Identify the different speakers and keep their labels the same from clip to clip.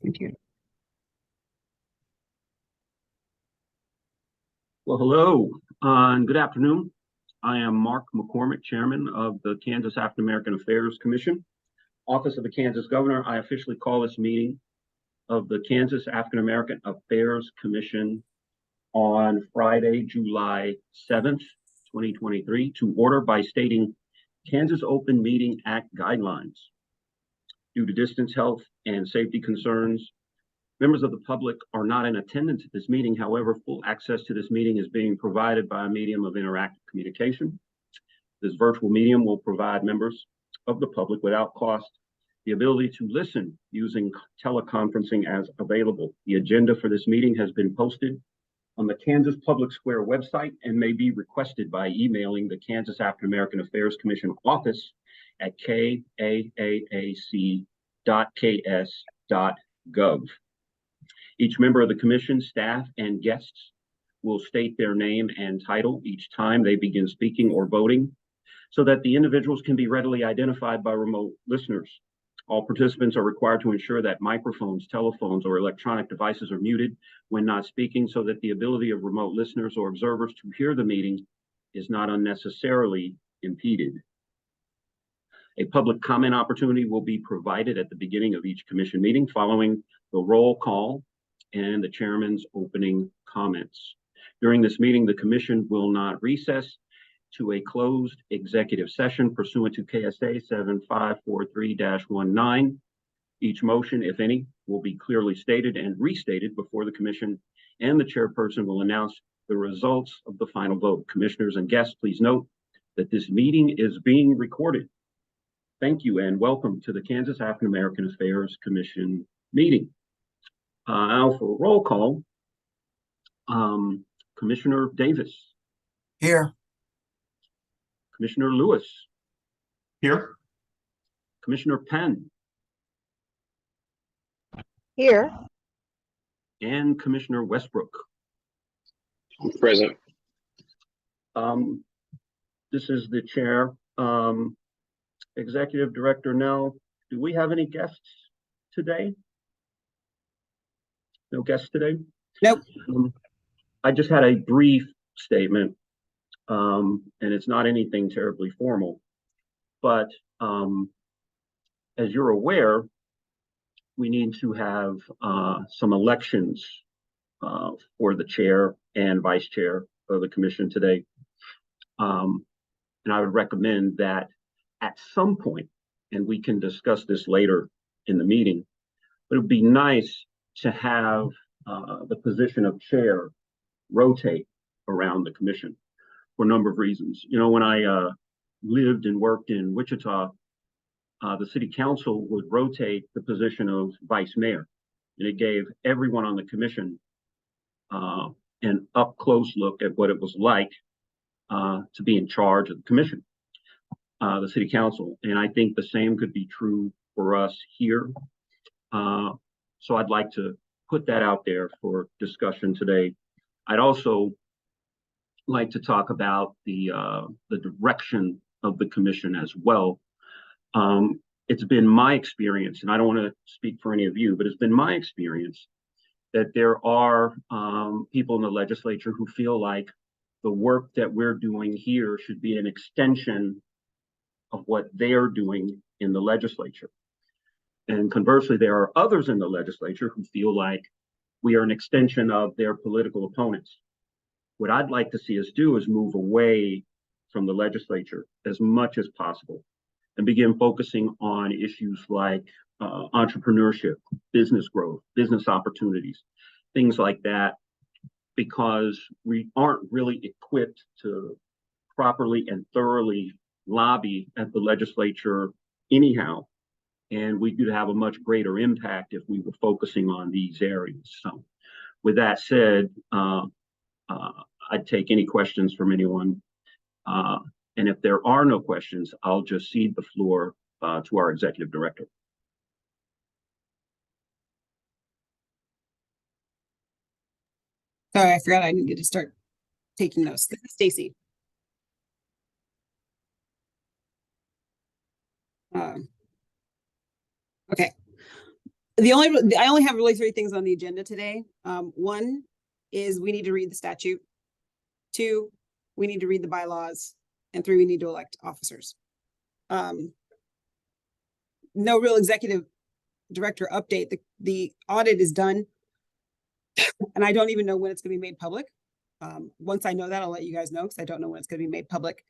Speaker 1: computer.
Speaker 2: Well, hello and good afternoon. I am Mark McCormick, Chairman of the Kansas African American Affairs Commission, Office of the Kansas Governor. I officially call this meeting of the Kansas African American Affairs Commission on Friday, July 7th, 2023, to order by stating Kansas Open Meeting Act guidelines. Due to distance, health, and safety concerns, members of the public are not in attendance at this meeting. However, full access to this meeting is being provided by a medium of interactive communication. This virtual medium will provide members of the public without cost the ability to listen using teleconferencing as available. The agenda for this meeting has been posted on the Kansas Public Square website and may be requested by emailing the Kansas African American Affairs Commission office at kaaac.ks.gov. Each member of the commission, staff, and guests will state their name and title each time they begin speaking or voting so that the individuals can be readily identified by remote listeners. All participants are required to ensure that microphones, telephones, or electronic devices are muted when not speaking so that the ability of remote listeners or observers to hear the meeting is not unnecessarily impeded. A public comment opportunity will be provided at the beginning of each commission meeting following the roll call and the chairman's opening comments. During this meeting, the commission will not recess to a closed executive session pursuant to KSA 7543-19. Each motion, if any, will be clearly stated and restated before the commission, and the chairperson will announce the results of the final vote. Commissioners and guests, please note that this meeting is being recorded. Thank you and welcome to the Kansas African American Affairs Commission meeting. Now for a roll call, Commissioner Davis.
Speaker 3: Here.
Speaker 2: Commissioner Lewis.
Speaker 3: Here.
Speaker 2: Commissioner Penn.
Speaker 1: Here.
Speaker 2: And Commissioner Westbrook.
Speaker 4: Present.
Speaker 2: This is the chair. Executive Director Nell, do we have any guests today? No guests today?
Speaker 1: Nope.
Speaker 2: I just had a brief statement, and it's not anything terribly formal, but as you're aware, we need to have some elections for the chair and vice chair of the commission today. And I would recommend that at some point, and we can discuss this later in the meeting, but it would be nice to have the position of chair rotate around the commission for a number of reasons. You know, when I lived and worked in Wichita, the city council would rotate the position of vice mayor, and it gave everyone on the commission an up close look at what it was like to be in charge of the commission, the city council. And I think the same could be true for us here. So I'd like to put that out there for discussion today. I'd also like to talk about the direction of the commission as well. It's been my experience, and I don't want to speak for any of you, but it's been my experience that there are people in the legislature who feel like the work that we're doing here should be an extension of what they're doing in the legislature. And conversely, there are others in the legislature who feel like we are an extension of their political opponents. What I'd like to see us do is move away from the legislature as much as possible and begin focusing on issues like entrepreneurship, business growth, business opportunities, things like that, because we aren't really equipped to properly and thoroughly lobby at the legislature anyhow. And we could have a much greater impact if we were focusing on these areas. So with that said, I'd take any questions from anyone. And if there are no questions, I'll just cede the floor to our executive director.
Speaker 1: Sorry, I forgot I needed to start taking notes. This is Stacy. Okay. I only have really three things on the agenda today. One is we need to read the statute. Two, we need to read the bylaws. And three, we need to elect officers. No real executive director update. The audit is done. And I don't even know when it's going to be made public. Once I know that, I'll let you guys know, because I don't know when it's going to be made public.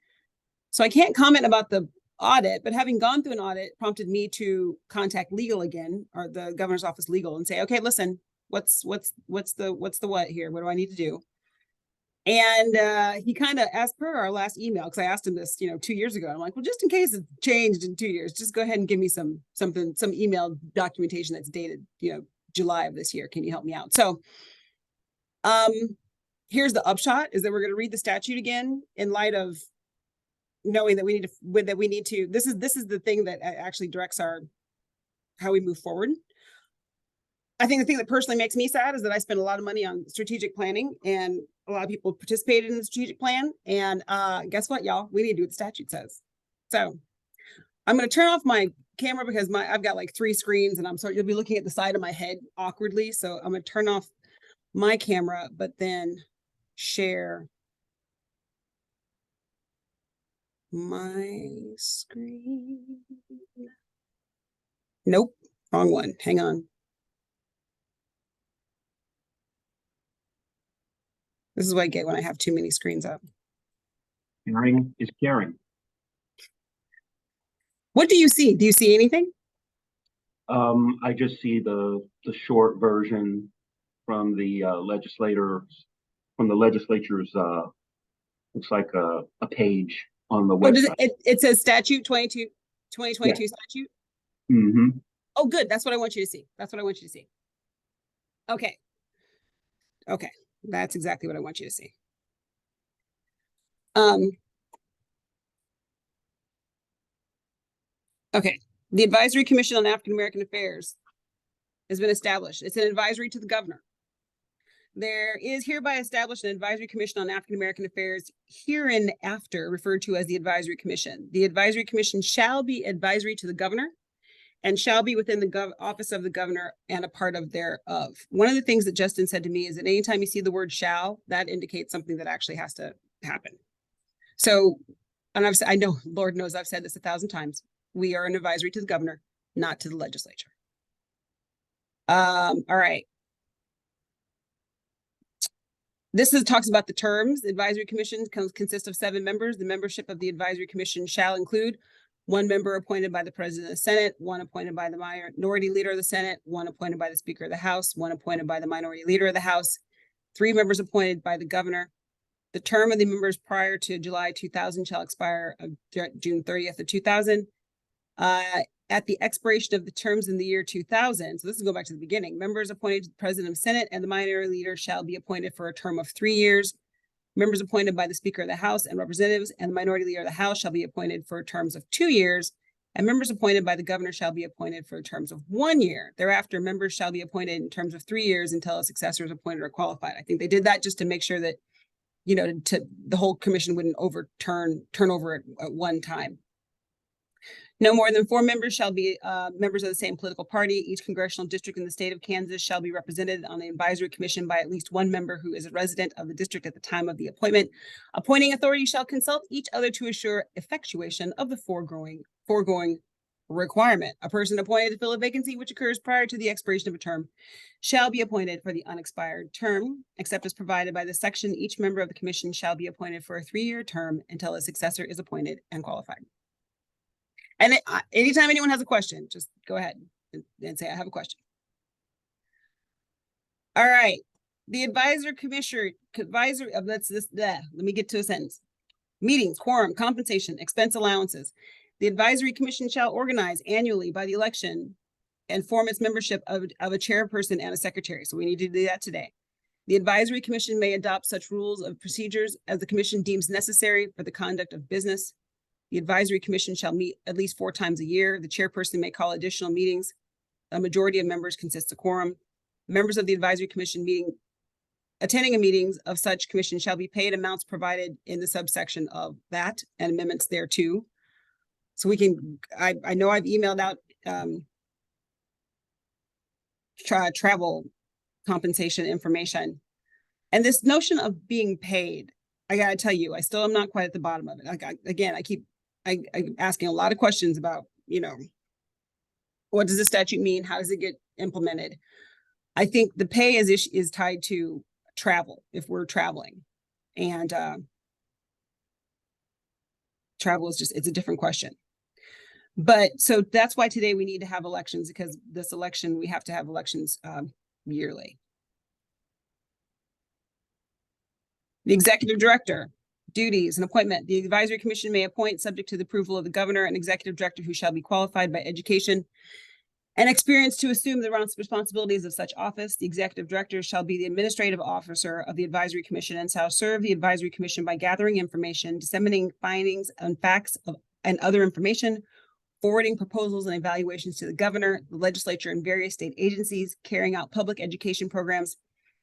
Speaker 1: So I can't comment about the audit, but having gone through an audit prompted me to contact legal again, or the governor's office legal, and say, okay, listen, what's the what here? What do I need to do? And he kind of, as per our last email, because I asked him this, 2 years ago, I'm like, well, just in case it's changed in 2 years, just go ahead and give me some email documentation that's dated, July of this year. Can you help me out? So here's the upshot, is that we're going to read the statute again in light of knowing that we need to, this is the thing that actually directs how we move forward. I think the thing that personally makes me sad is that I spent a lot of money on strategic planning, and a lot of people participated in the strategic plan. And guess what, y'all? We need to do what the statute says. So I'm going to turn off my camera because I've got like 3 screens, and you'll be looking at the side of my head awkwardly. So I'm going to turn off my camera, but then share my screen. Nope, wrong one. Hang on. This is what I get when I have too many screens up.
Speaker 2: Sharing is caring.
Speaker 1: What do you see? Do you see anything?
Speaker 2: I just see the short version from the legislature's looks like a page on the website.
Speaker 1: It says statute 2022 statute.
Speaker 2: Mm-hmm.
Speaker 1: Oh, good. That's what I want you to see. Okay. That's exactly what I want you to see. Okay. The Advisory Commission on African American Affairs has been established. It's an advisory to the governor. There is hereby established an Advisory Commission on African American Affairs, hereinafter referred to as the Advisory Commission. The Advisory Commission shall be advisory to the governor and shall be within the office of the governor and a part of thereof. One of the things that Justin said to me is that anytime you see the word shall, that indicates something that actually has to happen. So, and I know, Lord knows I've said this 1,000 times, we are an advisory to the governor, not to the legislature. All right. This talks about the terms. The Advisory Commission consists of 7 members. The membership of the Advisory Commission shall include 1 member appointed by the President of the Senate, 1 appointed by the Minority Leader of the Senate, 1 appointed by the Speaker of the House, 1 appointed by the Minority Leader of the House, 3 members appointed by the Governor. The term of the members prior to July 2000 shall expire of June 30th of 2000. At the expiration of the terms in the year 2000, so this is go back to the beginning, members appointed to the President of the Senate and the Minority Leader shall be appointed for a term of 3 years. Members appointed by the Speaker of the House and Representatives and the Minority Leader of the House shall be appointed for terms of 2 years, and members appointed by the Governor shall be appointed for terms of 1 year. Thereafter, members shall be appointed in terms of 3 years until a successor is appointed or qualified. I think they did that just to make sure that, the whole commission wouldn't turn over at one time. No more than 4 members shall be members of the same political party. Each congressional district in the state of Kansas shall be represented on the advisory commission by at least 1 member who is a resident of the district at the time of the appointment. Appointing authority shall consult each other to assure effectuation of the foregoing requirement. A person appointed to fill a vacancy which occurs prior to the expiration of a term shall be appointed for the unexpired term, except as provided by the section. Each member of the commission shall be appointed for a 3-year term until a successor is appointed and qualified. And anytime anyone has a question, just go ahead and say, I have a question. All right. The advisory commissioner, let me get to a sentence. Meetings, quorum, compensation, expense allowances. The advisory commission shall organize annually by the election and form its membership of a chairperson and a secretary. So we need to do that today. The advisory commission may adopt such rules of procedures as the commission deems necessary for the conduct of business. The advisory commission shall meet at least 4 times a year. The chairperson may call additional meetings. A majority of members consists of quorum. Members of the advisory commission attending a meetings of such commission shall be paid amounts provided in the subsection of that and amendments thereto. So we can, I know I've emailed out travel compensation information. And this notion of being paid, I gotta tell you, I still am not quite at the bottom of it. Like, I'm asking a lot of questions about, what does the statute mean? How does it get implemented? I think the pay is tied to travel, if we're traveling. And travel is it's a different question. But so that's why today we need to have elections, because this election, we have to have elections yearly. The executive director, duties and appointment. The advisory commission may appoint, subject to the approval of the governor, an executive director who shall be qualified by education and experience to assume the responsibilities of such office. The executive director shall be the administrative officer of the advisory commission and shall serve the advisory commission by gathering information, disseminating findings and facts and other information, forwarding proposals and evaluations to the governor, the legislature, and various state agencies, carrying out public education programs,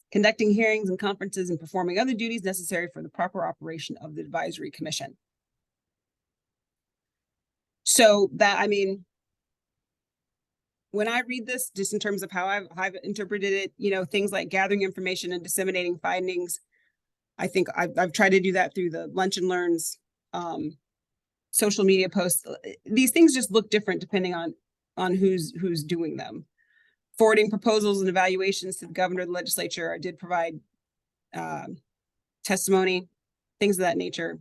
Speaker 1: conducting hearings and conferences, and performing other duties necessary for the proper operation of the advisory commission. So that, I mean, when I read this, just in terms of how I've interpreted it, things like gathering information and disseminating findings, I think I've tried to do that through the lunch and learns, social media posts. These things just look different depending on who's doing them. Forwarding proposals and evaluations to the governor, the legislature. I did provide testimony, things of that nature.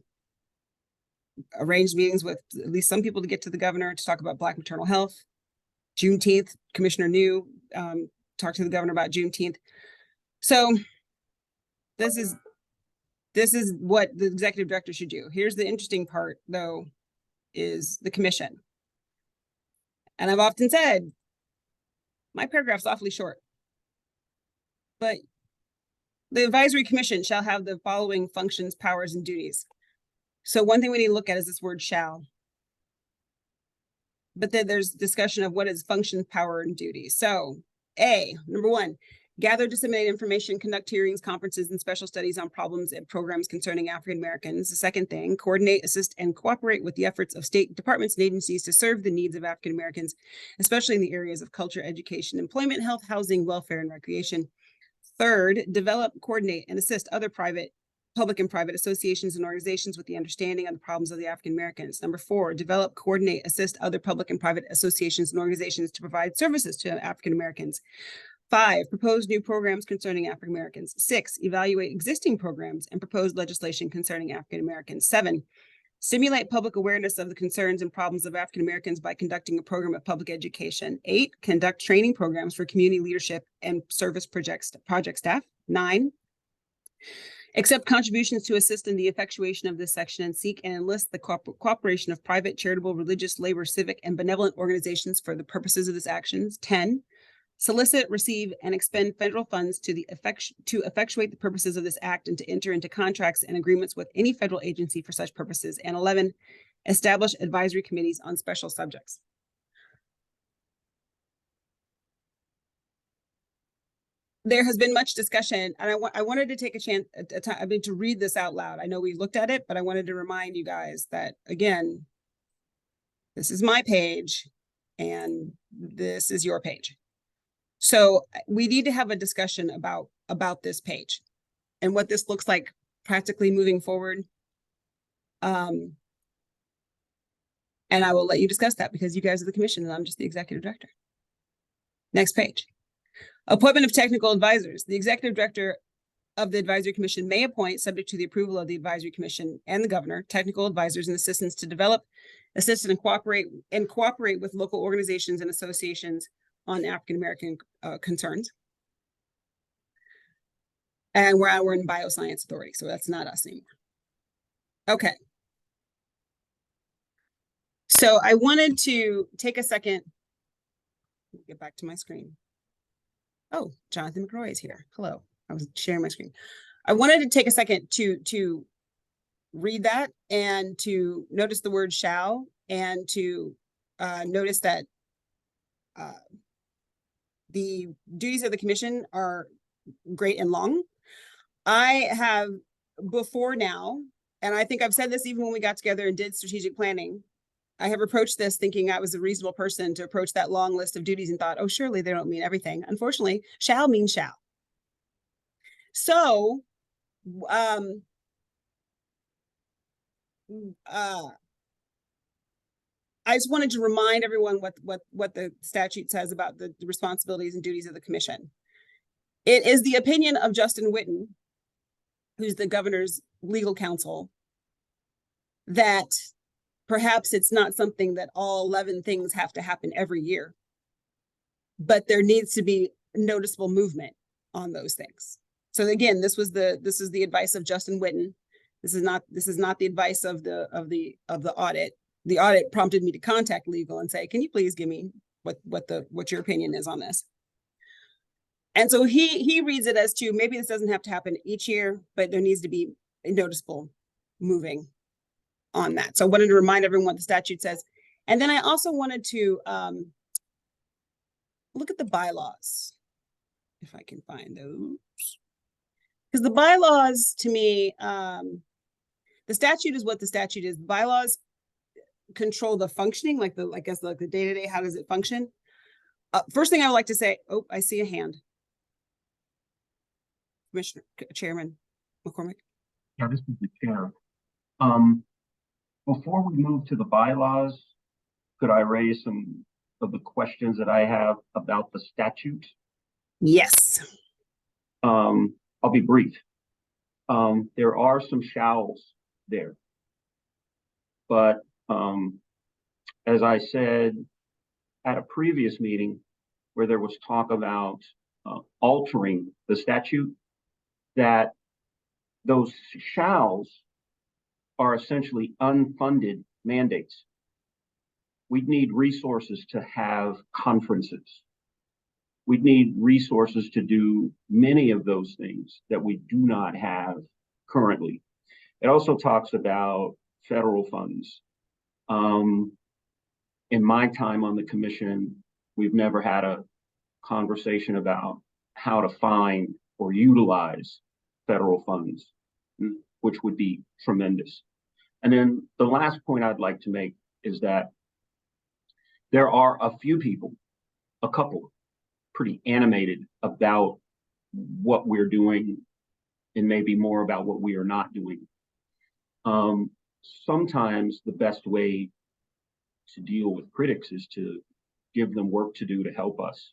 Speaker 1: Arranged meetings with at least some people to get to the governor to talk about Black maternal health. Juneteenth, Commissioner New talked to the governor about Juneteenth. So this is what the executive director should do. Here's the interesting part, though, is the commission. And I've often said, my paragraph's awfully short, but the advisory commission shall have the following functions, powers, and duties. So one thing we need to look at is this word shall. But then there's discussion of what is function, power, and duty. So number 1, gather, disseminate information, conduct hearings, conferences, and special studies on problems and programs concerning African Americans. The second thing, coordinate, assist, and cooperate with the efforts of state departments and agencies to serve the needs of African Americans, especially in the areas of culture, education, employment, health, housing, welfare, and recreation. Third, develop, coordinate, and assist other public and private associations and organizations with the understanding of the problems of the African Americans. Number 4, develop, coordinate, assist other public and private associations and organizations to provide services to African Americans. 5, propose new programs concerning African Americans. 6, evaluate existing programs and propose legislation concerning African Americans. 7, stimulate public awareness of the concerns and problems of African Americans by conducting a program of public education. 8, conduct training programs for community leadership and service project staff. 9, accept contributions to assist in the effectuation of this section and seek and enlist the cooperation of private, charitable, religious, labor, civic, and benevolent organizations for the purposes of this actions. 10, solicit, receive, and expend federal funds to effectuate the purposes of this act and to enter into contracts and agreements with any federal agency for such purposes. And 11, establish advisory committees on special subjects. There has been much discussion, and I wanted to take a chance to read this out loud. I know we looked at it, but I wanted to remind you guys that, again, this is my page and this is your page. So we need to have a discussion about this page and what this looks like practically moving forward. And I will let you discuss that because you guys are the commission and I'm just the executive director. Next page. Appointment of technical advisors. The executive director of the advisory commission may appoint, subject to the approval of the advisory commission and the governor, technical advisors and assistants to develop, assist, and cooperate with local organizations and associations on African American concerns. And we're in Bioscience Authority, so that's not us anymore. Okay. So I wanted to take a second. Let me get back to my screen. Oh, Jonathan McRoy is here. Hello. I was sharing my screen. I wanted to take a second to read that and to notice the word shall and to notice that the duties of the commission are great and long. I have before now, and I think I've said this even when we got together and did strategic planning, I have approached this thinking I was a reasonable person to approach that long list of duties and thought, oh, surely they don't mean everything. Unfortunately, shall means shall. So, um, I just wanted to remind everyone what the statute says about the responsibilities and duties of the commission. It is the opinion of Justin Whitten, who's the governor's legal counsel, that perhaps it's not something that all 11 things have to happen every year, but there needs to be noticeable movement on those things. So again, this is the advice of Justin Whitten. This is not the advice of the audit. The audit prompted me to contact legal and say, can you please give me what your opinion is on this? And so he reads it as to maybe this doesn't have to happen each year, but there needs to be a noticeable moving on that. So I wanted to remind everyone what the statute says. And then I also wanted to look at the bylaws, if I can find those. Because the bylaws, to me, the statute is what the statute is. Bylaws control the functioning, like the day-to-day, how does it function? First thing I would like to say, oh, I see a hand. Commissioner, Chairman McCormick.
Speaker 2: Yeah, this is the chair. Before we move to the bylaws, could I raise some of the questions that I have about the statute?
Speaker 1: Yes.
Speaker 2: I'll be brief. There are some shalls there, but as I said at a previous meeting where there was talk about altering the statute, that those shalls are essentially unfunded mandates. We'd need resources to have conferences. We'd need resources to do many of those things that we do not have currently. It also talks about federal funds. In my time on the commission, we've never had a conversation about how to find or utilize federal funds, which would be tremendous. And then the last point I'd like to make is that there are a few people, a couple, pretty animated about what we're doing and maybe more about what we are not doing. Sometimes the best way to deal with critics is to give them work to do to help us.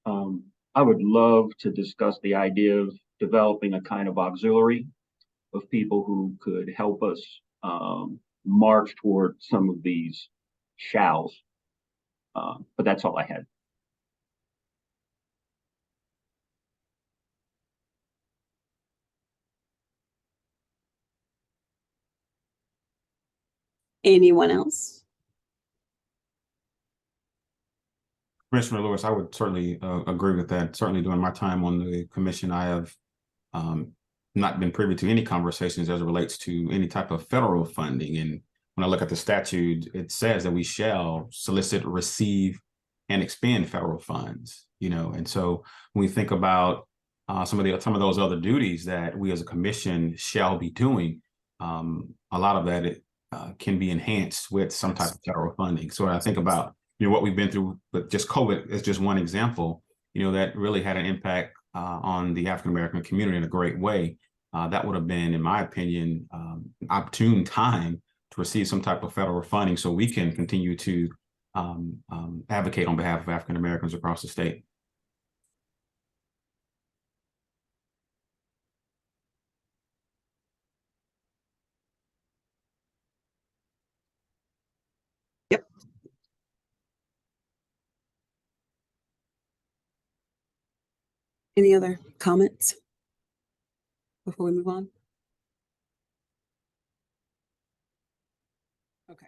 Speaker 2: I would love to discuss the idea of developing a kind of auxiliary of people who could help us march toward some of these shalls. But that's all I had.
Speaker 1: Anyone else?
Speaker 5: Commissioner Lewis, I would certainly agree with that. Certainly during my time on the commission, I have not been privy to any conversations as it relates to any type of federal funding. And when I look at the statute, it says that we shall solicit, receive, and expend federal funds, and so when we think about some of those other duties that we as a commission shall be doing, a lot of that can be enhanced with some type of federal funding. So when I think about what we've been through, but just COVID is just one example, that really had an impact on the African-American community in a great way. That would have been, in my opinion, an opportune time to receive some type of federal funding so we can continue to advocate on behalf of African-Americans across the state.
Speaker 1: Yep. Any other comments before we move on? Okay.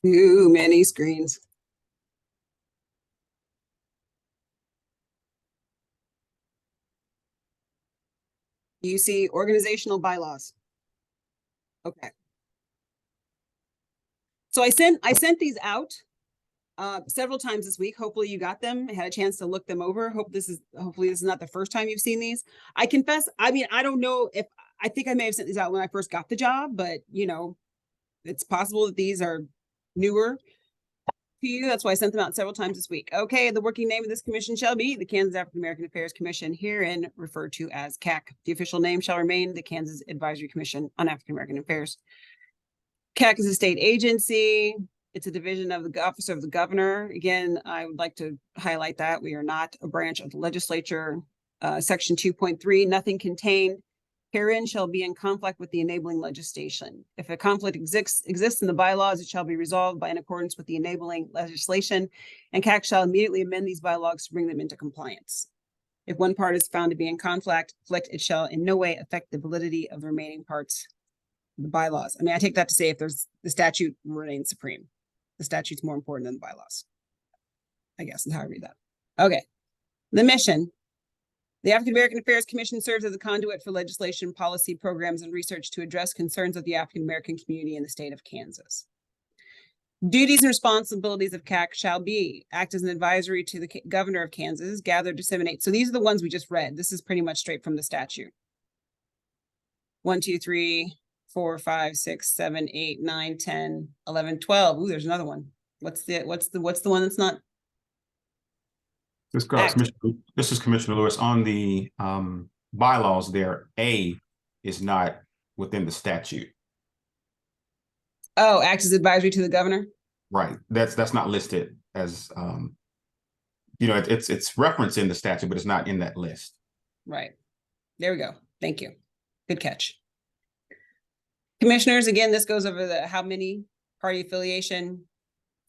Speaker 1: Too many screens. You see organizational bylaws. Okay. So I sent these out several times this week. Hopefully you got them. I had a chance to look them over. Hopefully this is not the first time you've seen these. I confess, I mean, I don't know if I think I may have sent these out when I first got the job, but it's possible that these are newer to you. That's why I sent them out several times this week. Okay, the working name of this commission shall be the Kansas African American Affairs Commission, herein referred to as KAAC. The official name shall remain the Kansas Advisory Commission on African American Affairs. KAAC is a state agency. It's a division of the office of the governor. Again, I would like to highlight that we are not a branch of the legislature. Section 2.3, nothing contained herein shall be in conflict with the enabling legislation. If a conflict exists in the bylaws, it shall be resolved by in accordance with the enabling legislation, and KAAC shall immediately amend these bylaws to bring them into compliance. If one part is found to be in conflict, it shall in no way affect the validity of the remaining parts of the bylaws. I mean, I take that to say if there's the statute remains supreme. The statute's more important than the bylaws, I guess is how I read that. Okay, the mission. The African American Affairs Commission serves as a conduit for legislation, policy, programs, and research to address concerns of the African American community in the state of Kansas. Duties and responsibilities of KAAC shall be act as an advisory to the governor of Kansas, gather, disseminate. So these are the ones we just read. This is pretty much straight from the statute. 1, 2, 3, 4, 5, 6, 7, 8, 9, 10, 11, 12. Ooh, there's another one. What's the one that's not?
Speaker 5: This is Commissioner Lewis. On the bylaws there, A is not within the statute.
Speaker 1: Oh, acts as advisory to the governor?
Speaker 5: Right. That's not listed as it's referenced in the statute, but it's not in that list.
Speaker 1: Right. There we go. Thank you. Good catch. Commissioners, again, this goes over the how many party affiliation,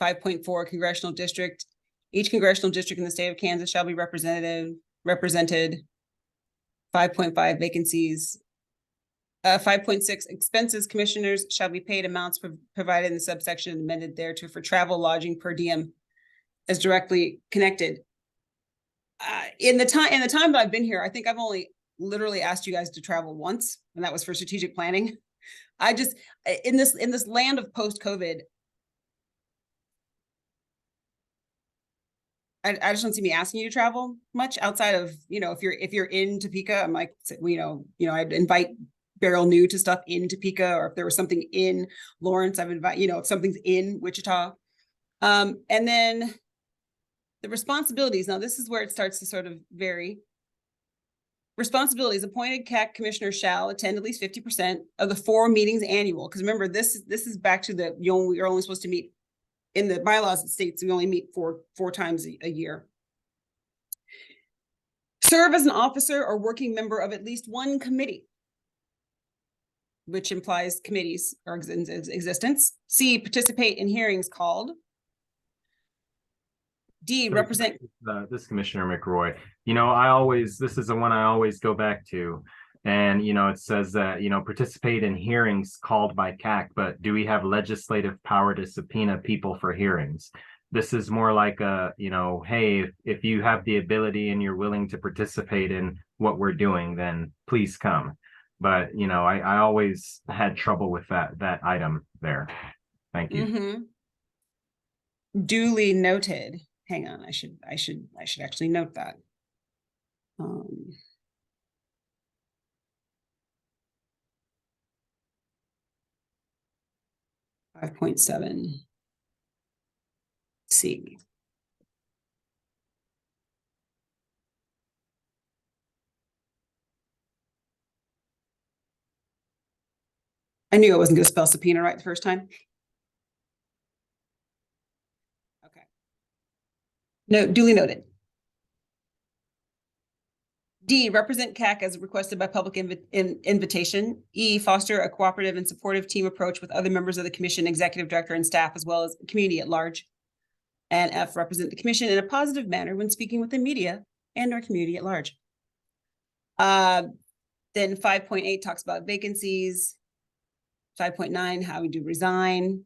Speaker 1: 5.4 congressional district. Each congressional district in the state of Kansas shall be represented. 5.5 vacancies. 5.6 expenses, commissioners shall be paid amounts provided in the subsection amended thereto for travel, lodging, per diem as directly connected. In the time that I've been here, I think I've only literally asked you guys to travel once, and that was for strategic planning. I just, in this land of post-COVID, I just don't see me asking you to travel much outside of, if you're in Topeka, I'm like, I'd invite Beryl New to stuff in Topeka, or if there was something in Lawrence, I've invited, if something's in Wichita. And then the responsibilities. Now, this is where it starts to sort of vary. Responsibilities: appointed KAAC commissioner shall attend at least 50% of the 4 meetings annual. Because remember, this is back to the, we are only supposed to meet in the bylaws. It states we only meet four times a year. Serve as an officer or working member of at least one committee, which implies committees are in existence. C, participate in hearings called. D, represent.
Speaker 6: This is Commissioner McRoy. This is the one I always go back to. And, it says that, participate in hearings called by KAAC, but do we have legislative power to subpoena people for hearings? This is more like hey, if you have the ability and you're willing to participate in what we're doing, then please come. But, I always had trouble with that item there. Thank you.
Speaker 1: Mm-hmm. Duly noted. Hang on, I should actually note that. 5.7 C. I knew I wasn't going to spell subpoena right the first time. Okay. No, duly noted. D, represent KAAC as requested by public invitation. E, foster a cooperative and supportive team approach with other members of the commission, executive director, and staff, as well as the community at large. And F, represent the commission in a positive manner when speaking with the media and our community at large. Then 5.8 talks about vacancies. 5.9, how we do resign.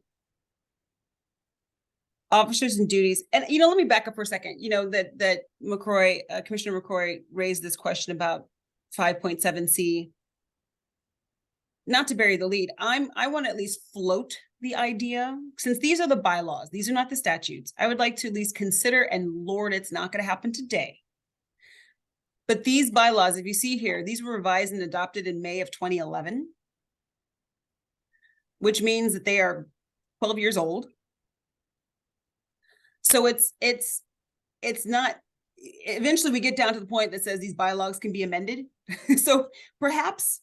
Speaker 1: Officers and duties. And, let me back up for a second. That McCroy, Commissioner McCroy raised this question about 5.7 C. Not to bury the lead, I want to at least float the idea, since these are the bylaws, these are not the statutes. I would like to at least consider, and Lord, it's not going to happen today, But these bylaws, if you see here, these were revised and adopted in May of 2011, which means that they are 12 years old. So it's not, eventually we get down to the point that says these bylaws can be amended. So perhaps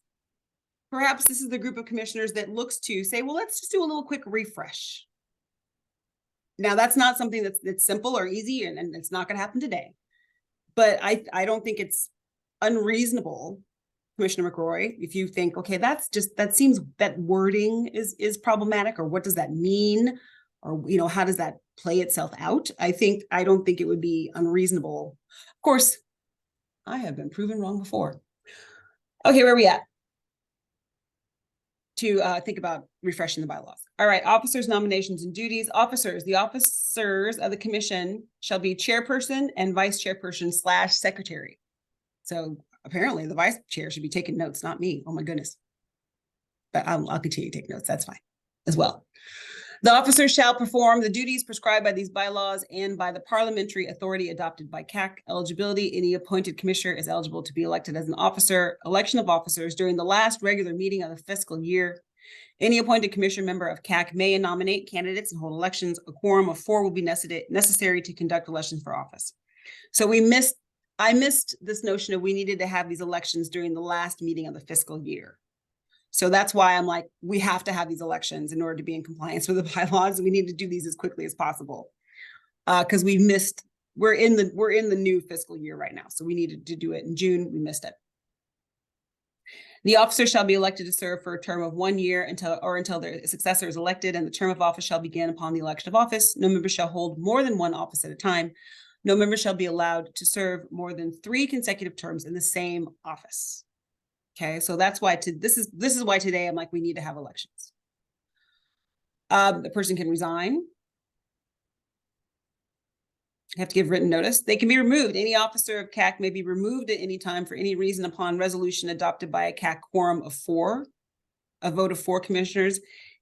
Speaker 1: this is the group of commissioners that looks to say, well, let's just do a little quick refresh. Now, that's not something that's simple or easy, and it's not going to happen today. But I don't think it's unreasonable, Commissioner McRoy, if you think, okay, that seems, that wording is problematic, or what does that mean? Or, how does that play itself out? I don't think it would be unreasonable. Of course, I have been proven wrong before. Okay, where are we at? To think about refreshing the bylaws. All right, officers, nominations, and duties. Officers, the officers of the commission shall be chairperson and vice chairperson / secretary. So apparently the vice chair should be taking notes, not me. Oh my goodness. But I'll continue to take notes. That's fine as well. The officers shall perform the duties prescribed by these bylaws and by the parliamentary authority adopted by KAAC. Eligibility: any appointed commissioner is eligible to be elected as an officer. Election of officers: during the last regular meeting of the fiscal year, any appointed commission member of KAAC may nominate candidates and hold elections. A quorum of 4 will be necessary to conduct elections for office. So I missed this notion of we needed to have these elections during the last meeting of the fiscal year. So that's why I'm like, we have to have these elections in order to be in compliance with the bylaws. We need to do these as quickly as possible. Because we're in the new fiscal year right now. So we needed to do it in June. We missed it. The officer shall be elected to serve for a term of 1 year until their successor is elected, and the term of office shall begin upon the election of office. No member shall hold more than 1 office at a time. No member shall be allowed to serve more than 3 consecutive terms in the same office. Okay, so that's why this is why today I'm like, we need to have elections. The person can resign. Have to give written notice. They can be removed. Any officer of KAAC may be removed at any time for any reason upon resolution adopted by a KAAC quorum of 4, a vote of 4 commissioners,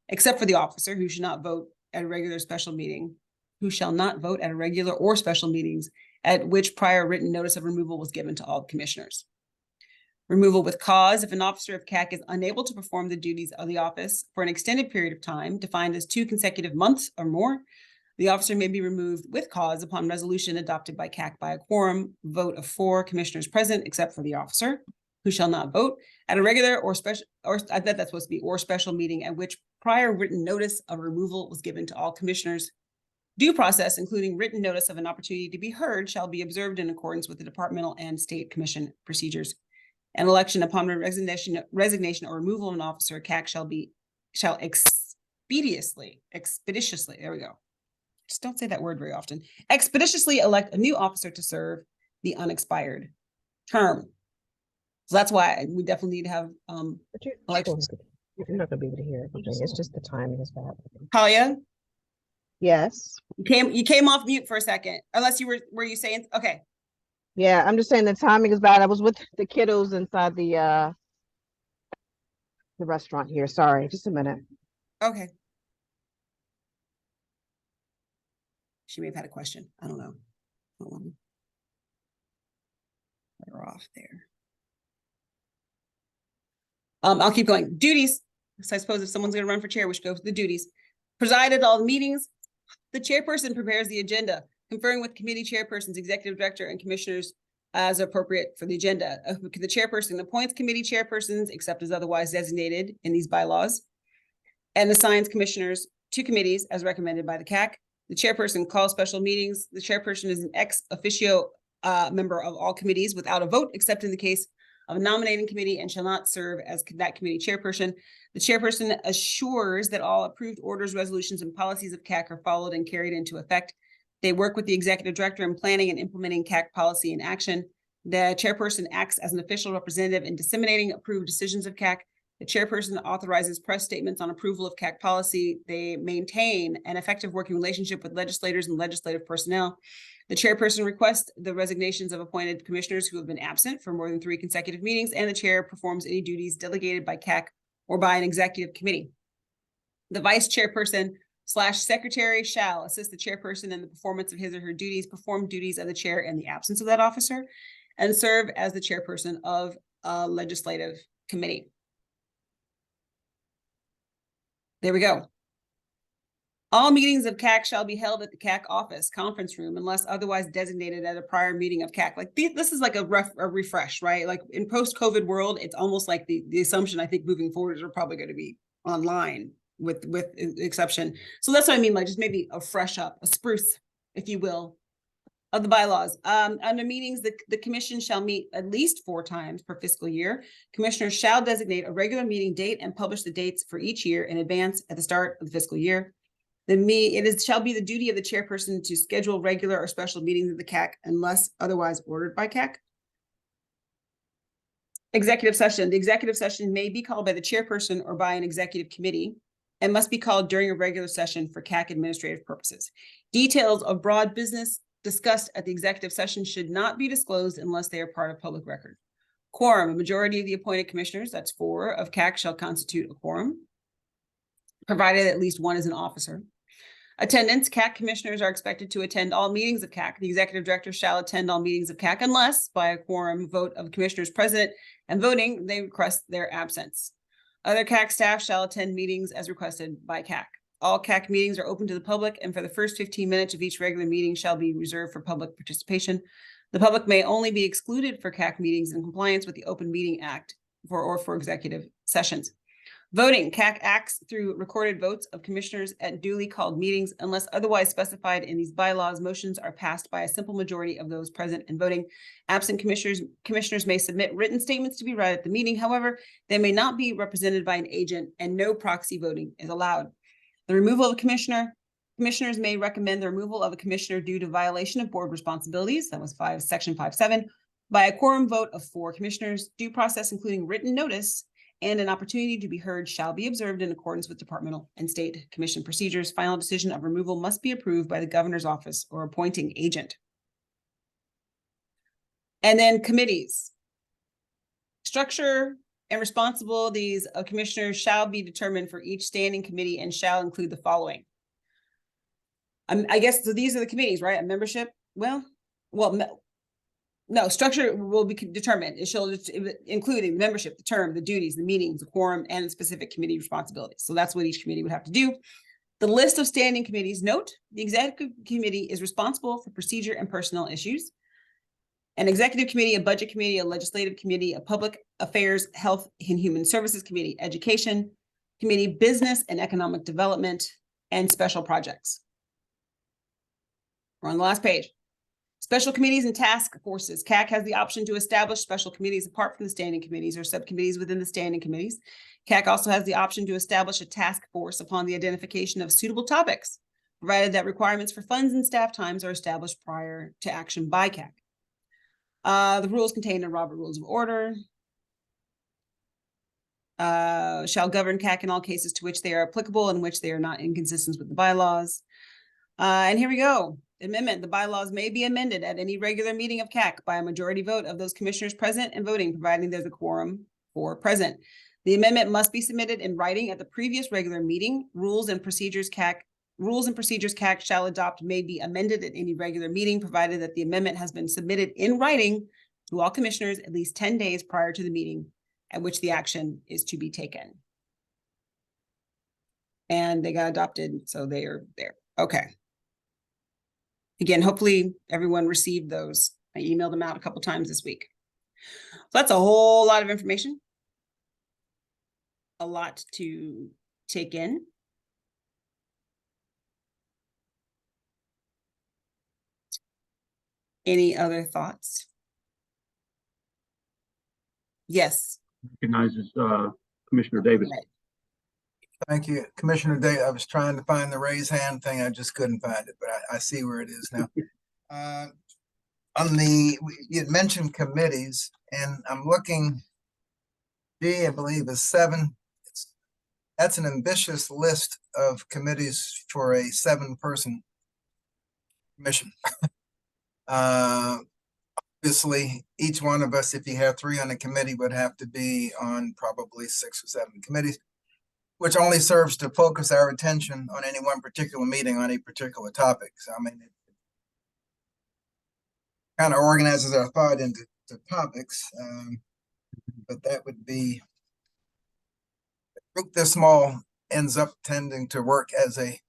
Speaker 1: except for the officer who should not vote at a regular special meeting, who shall not vote at a regular or special meetings at which prior written notice of removal was given to all commissioners. Removal with cause: if an officer of KAAC is unable to perform the duties of the office for an extended period of time, defined as 2 consecutive months or more, the officer may be removed with cause upon resolution adopted by KAAC by a quorum vote of 4 commissioners present, except for the officer who shall not vote at a regular or special, or I bet that's supposed to be, or special meeting at which prior written notice of removal was given to all commissioners. Due process, including written notice of an opportunity to be heard, shall be observed in accordance with the departmental and state commission procedures. An election upon resignation or removal of an officer, KAAC shall expeditiously, there we go. Just don't say that word very often. Expeditiously elect a new officer to serve the unexpired term. So that's why we definitely need to have elections.
Speaker 7: You're not gonna be able to hear everything. It's just the timing is bad.
Speaker 1: Talia,
Speaker 7: Yes.
Speaker 1: you came off mute for a second, unless were you saying, okay.
Speaker 7: Yeah, I'm just saying the timing is bad. I was with the kiddos inside the restaurant here. Sorry, just a minute.
Speaker 1: Okay. She may have had a question. I don't know. Hold on. Let her off there. I'll keep going. Duties. So I suppose if someone's going to run for chair, we should go for the duties. Preside at all the meetings. The chairperson prepares the agenda, conferring with committee chairpersons, executive director, and commissioners as appropriate for the agenda. The chairperson appoints committee chairpersons, except as otherwise designated in these bylaws, and assigns commissioners to committees as recommended by the KAAC. The chairperson calls special meetings. The chairperson is an ex officio member of all committees without a vote, except in the case of a nominating committee, and shall not serve as that committee chairperson. The chairperson assures that all approved orders, resolutions, and policies of KAAC are followed and carried into effect. They work with the executive director in planning and implementing KAAC policy in action. The chairperson acts as an official representative in disseminating approved decisions of KAAC. The chairperson authorizes press statements on approval of KAAC policy. They maintain an effective working relationship with legislators and legislative personnel. The chairperson requests the resignations of appointed commissioners who have been absent for more than 3 consecutive meetings, and the chair performs any duties delegated by KAAC or by an executive committee. The vice chairperson / secretary shall assist the chairperson in the performance of his or her duties, perform duties of the chair in the absence of that officer, and serve as the chairperson of a legislative committee. There we go. All meetings of KAAC shall be held at the KAAC office conference room unless otherwise designated at a prior meeting of KAAC. Like this is like a refresh, right? Like in post-COVID world, it's almost like the assumption I think moving forward is we're probably going to be online with exception. So that's what I mean, like just maybe a fresh up, a spruce, if you will, of the bylaws. Under meetings, the commission shall meet at least 4 times per fiscal year. Commissioners shall designate a regular meeting date and publish the dates for each year in advance at the start of the fiscal year. Shall be the duty of the chairperson to schedule regular or special meetings of the KAAC unless otherwise ordered by KAAC. Executive session. The executive session may be called by the chairperson or by an executive committee and must be called during a regular session for KAAC administrative purposes. Details of broad business discussed at the executive session should not be disclosed unless they are part of public record. Quorum. A majority of the appointed commissioners, that's 4 of KAAC, shall constitute a quorum, provided at least one is an officer. Attendance. KAAC commissioners are expected to attend all meetings of KAAC. The executive director shall attend all meetings of KAAC unless by a quorum vote of commissioners present and voting, they request their absence. Other KAAC staff shall attend meetings as requested by KAAC. All KAAC meetings are open to the public, and for the first 15 minutes of each regular meeting shall be reserved for public participation. The public may only be excluded for KAAC meetings in compliance with the Open Meeting Act for executive sessions. Voting. KAAC acts through recorded votes of commissioners at duly called meetings unless otherwise specified in these bylaws. Motions are passed by a simple majority of those present and voting. Absent commissioners may submit written statements to be read at the meeting. However, they may not be represented by an agent, and no proxy voting is allowed. The removal of a commissioner. Commissioners may recommend the removal of a commissioner due to violation of board responsibilities. That was section 5.7 by a quorum vote of 4 commissioners. Due process, including written notice and an opportunity to be heard, shall be observed in accordance with departmental and state commission procedures. Final decision of removal must be approved by the governor's office or appointing agent. And then committees. Structure and responsibilities of commissioners shall be determined for each standing committee and shall include the following. I guess so these are the committees, right? A membership. Well, no, structure will be determined. It shall including membership, the term, the duties, the meetings, the quorum, and the specific committee responsibilities. So that's what each committee would have to do. The list of standing committees. Note, the executive committee is responsible for procedure and personnel issues. An executive committee, a budget committee, a legislative committee, a public affairs, health and human services committee, education committee, business and economic development, and special projects. We're on the last page. Special committees and task forces. KAAC has the option to establish special committees apart from the standing committees or subcommittees within the standing committees. KAAC also has the option to establish a task force upon the identification of suitable topics, provided that requirements for funds and staff times are established prior to action by KAAC. The rules contained in Robert Rules of Order shall govern KAAC in all cases to which they are applicable and which they are not inconsistent with the bylaws. And here we go. Amendment. The bylaws may be amended at any regular meeting of KAAC by a majority vote of those commissioners present and voting, providing there's a quorum for present. The amendment must be submitted in writing at the previous regular meeting. Rules and procedures KAAC shall adopt may be amended at any regular meeting, provided that the amendment has been submitted in writing to all commissioners at least 10 days prior to the meeting at which the action is to be taken. And they got adopted, so they are there. Okay. Again, hopefully everyone received those. I emailed them out a couple times this week. So that's a whole lot of information. A lot to take in. Any other thoughts? Yes.
Speaker 2: Recognizes Commissioner Davis.
Speaker 1: Right.
Speaker 3: Thank you, Commissioner Day. I was trying to find the raise hand thing. I just couldn't find it, but I see where it is now. You had mentioned committees, and I'm looking, D, I believe is 7. That's an ambitious list of committees for a 7-person commission. Obviously, each one of us, if you have 3 on a committee, would have to be on probably 6 or 7 committees, which only serves to focus our attention on any one particular meeting on a particular topic. So, I mean, it kind of organizes our thought into of topics, but that would be, a group this small ends up tending to work as a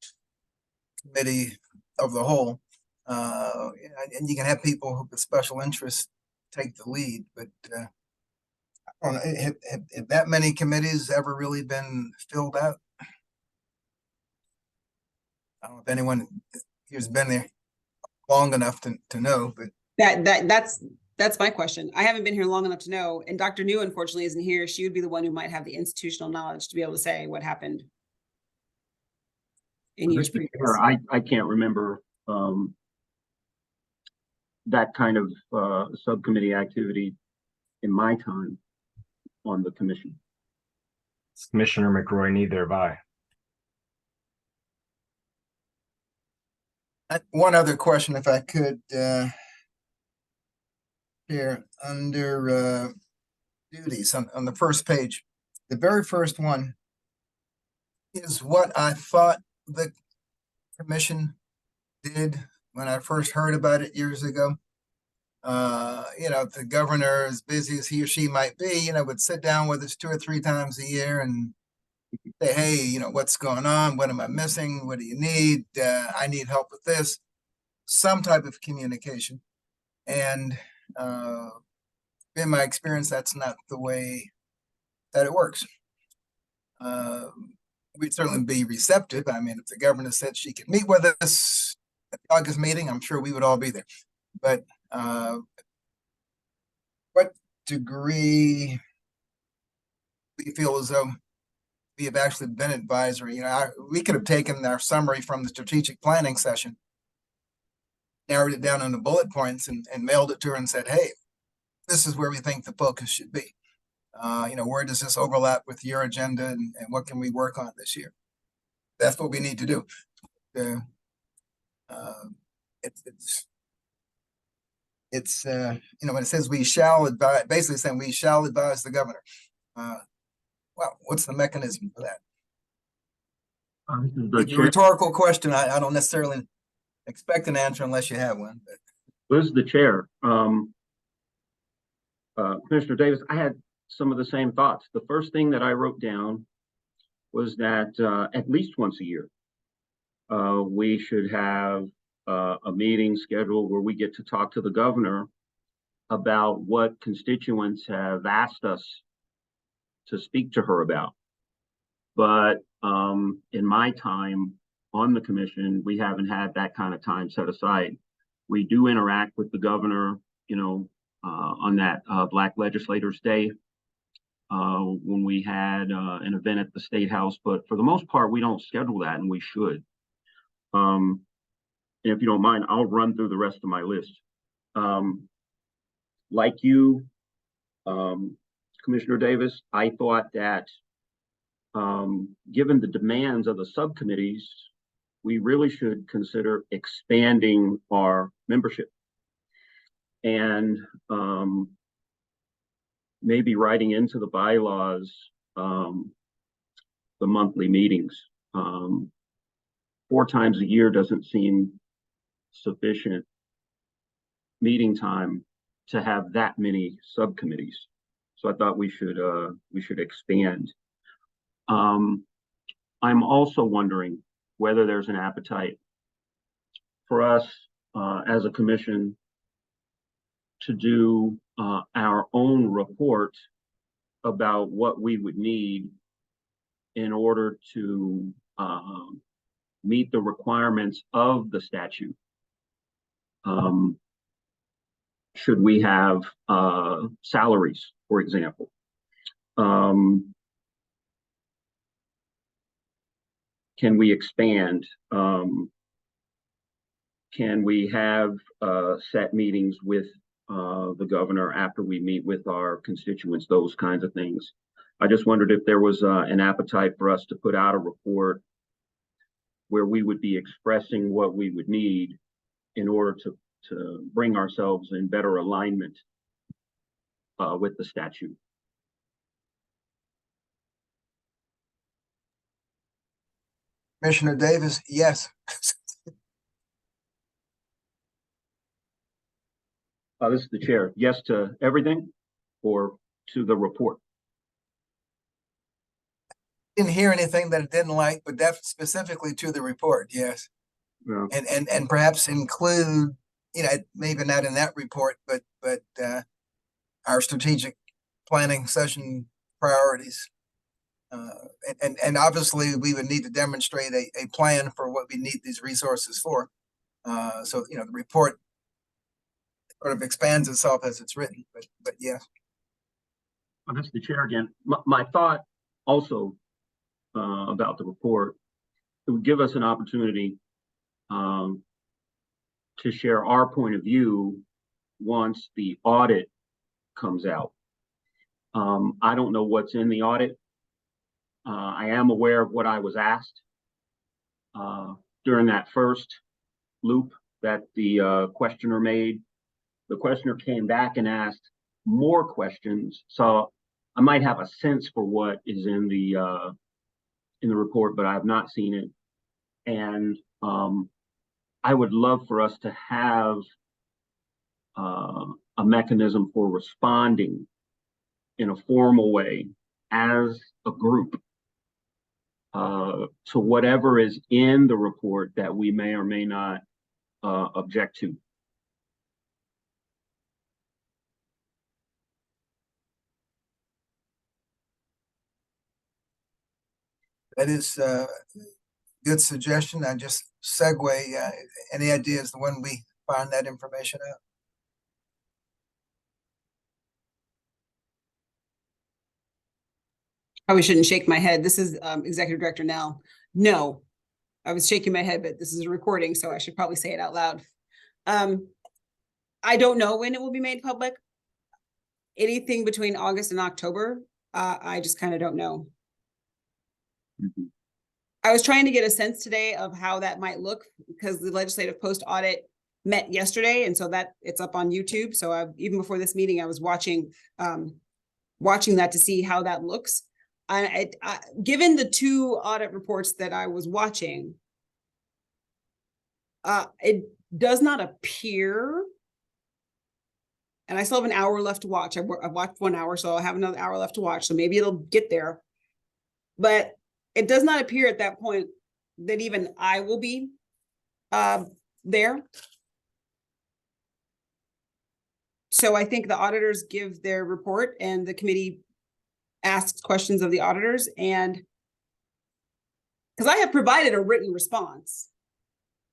Speaker 3: committee of the whole. And you can have people with special interests take the lead, but I don't know, have that many committees ever really been filled out? I don't know if anyone here's been there long enough to know, but
Speaker 1: That's my question. I haven't been here long enough to know, and Dr. New unfortunately isn't here. She would be the one who might have the institutional knowledge to be able to say what happened in years
Speaker 2: Mr.
Speaker 1: previous.
Speaker 2: Chair, I can't remember that kind of subcommittee activity in my time on the commission.
Speaker 6: Commissioner McRoy, neither have I.
Speaker 3: one other question, if I could, here under duties on the first page, the very first one is what I thought the commission did when I first heard about it years ago. The governor, as busy as he or she might be, would sit down with us 2 or 3 times a year and say, hey, what's going on? What am I missing? What do you need? I need help with this. Some type of communication. And in my experience, that's not the way that it works. We'd certainly be receptive. I mean, if the governor said she could meet with us at the August meeting, I'm sure we would all be there. But what degree we feel as though we have actually been advisory? We could have taken our summary from the strategic planning session, narrowed it down into bullet points, and mailed it to her and said, hey, this is where we think the focus should be. Where does this overlap with your agenda, and what can we work on this year? That's what we need to do. When it says we shall advise, basically saying we shall advise the governor. Well, what's the mechanism for that? It's a rhetorical question. I don't necessarily expect an answer unless you have one.
Speaker 2: This is the chair. Commissioner Davis, I had some of the same thoughts. The first thing that I wrote down was that at least once a year, we should have a meeting scheduled where we get to talk to the governor about what constituents have asked us to speak to her about. But in my time on the commission, we haven't had that kind of time set aside. We do interact with the governor, on that Black Legislators Day when we had an event at the State House. But for the most part, we don't schedule that, and we should. And if you don't mind, I'll run through the rest of my list. Like you, Commissioner Davis, I thought that given the demands of the subcommittees, we really should consider expanding our membership and maybe writing into the bylaws the monthly meetings. 4 times a year doesn't seem sufficient meeting time to have that many subcommittees. So I thought we should expand. I'm also wondering whether there's an appetite for us as a commission to do our own report about what we would need in order to meet the requirements of the statute. Should we have salaries, for example? Can we expand? Can we have set meetings with the governor after we meet with our constituents, those kinds of things? I just wondered if there was an appetite for us to put out a report where we would be expressing what we would need in order to bring ourselves in better alignment with the statute.
Speaker 3: Commissioner Davis, yes.
Speaker 2: This is the chair. Yes to everything or to the report?
Speaker 3: Didn't hear anything that it didn't like, but that's specifically to the report, yes.
Speaker 2: Yeah.
Speaker 3: And perhaps include, maybe not in that report, but our strategic planning session priorities. And obviously we would need to demonstrate a plan for what we need these resources for. So, the report sort of expands itself as it's written, but yes.
Speaker 2: Well, this is the chair again. My thought also about the report, it would give us an opportunity to share our point of view once the audit comes out. I don't know what's in the audit. I am aware of what I was asked during that first loop that the questioner made. The questioner came back and asked more questions, so I might have a sense for what is in the report, but I have not seen it. And I would love for us to have a mechanism for responding in a formal way as a group to whatever is in the report that we may or may not object to.
Speaker 3: That is a good suggestion. I just segue, any ideas when we find that information out?
Speaker 1: Probably shouldn't shake my head. This is Executive Director Nell. No, I was shaking my head, but this is a recording, so I should probably say it out loud. I don't know when it will be made public. Anything between August and October, I just kind of don't know.
Speaker 2: Mm-hmm.
Speaker 1: I was trying to get a sense today of how that might look because the legislative post audit met yesterday, and so that it's up on YouTube. So even before this meeting, I was watching that to see how that looks. Given the two audit reports that I was watching, it does not appear, and I still have an hour left to watch. I've watched 1 hour, so I'll have another hour left to watch. So maybe it'll get there, but it does not appear at that point that even I will be there. So I think the auditors give their report and the committee asks questions of the auditors, and because I have provided a written response,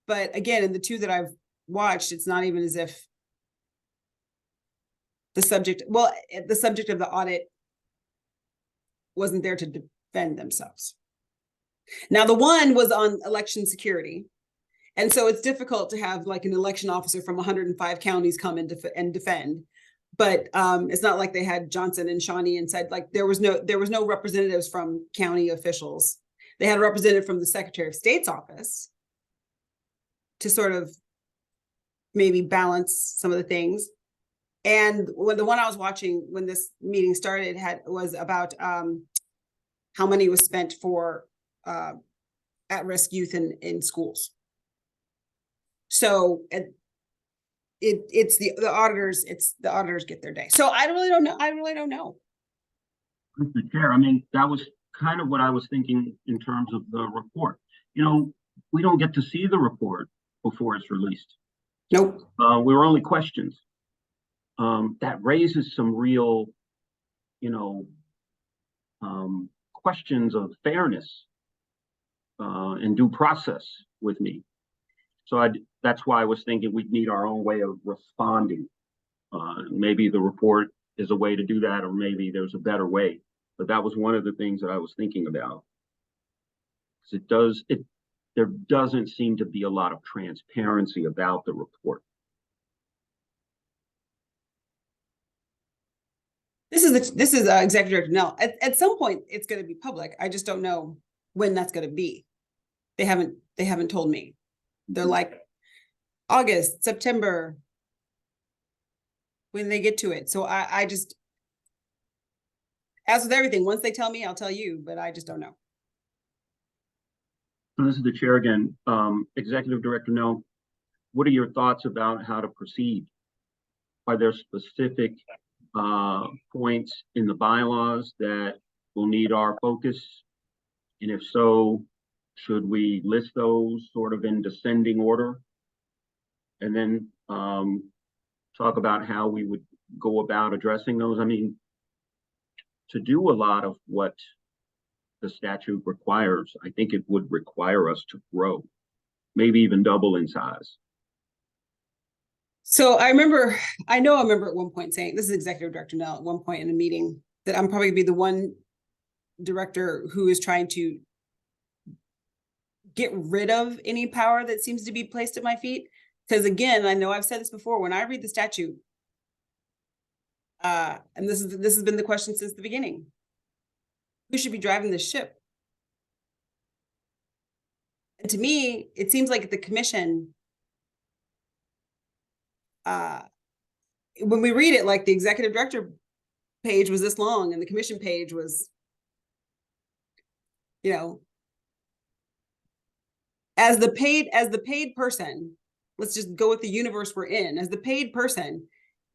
Speaker 1: but again, in the two that I've watched, it's not even as if the subject of the audit wasn't there to defend themselves. Now, the one was on election security. And so it's difficult to have like an election officer from 105 counties come and defend. But it's not like they had Johnson and Shawnee and said, like, there was no representatives from county officials. They had a representative from the Secretary of State's office to sort of maybe balance some of the things. And when the one I was watching when this meeting started was about how money was spent for at-risk youth in schools. So it's the auditors. It's the auditors get their day. So I really don't know.
Speaker 2: Mr. Chair, I mean, that was kind of what I was thinking in terms of the report. We don't get to see the report before it's released.
Speaker 1: Nope.
Speaker 2: We're only questions. That raises some real, questions of fairness and due process with me. So that's why I was thinking we'd need our own way of responding. Maybe the report is a way to do that, or maybe there's a better way. But that was one of the things that I was thinking about. Because there doesn't seem to be a lot of transparency about the report.
Speaker 1: This is Executive Director Nell. At some point, it's going to be public. I just don't know when that's going to be. They haven't told me. They're like August, September, when they get to it. So I just, as with everything, once they tell me, I'll tell you, but I just don't know.
Speaker 2: This is the chair again. Executive Director Nell, what are your thoughts about how to proceed? are there specific points in the bylaws that will need our focus? And if so, should we list those sort of in descending order? And then talk about how we would go about addressing those. I mean, to do a lot of what the statute requires, I think it would require us to grow, maybe even double in size.
Speaker 1: So I remember at one point saying, this is Executive Director Nell, at one point in a meeting, that I'm probably gonna be the one director who is trying to get rid of any power that seems to be placed at my feet. Because again, I know I've said this before, when I read the statute, and this has been the question since the beginning, who should be driving this ship? And to me, it seems like the commission, when we read it, like the executive director page was this long and the commission page was, you know, as the paid person, let's just go with the universe we're in. As the paid person,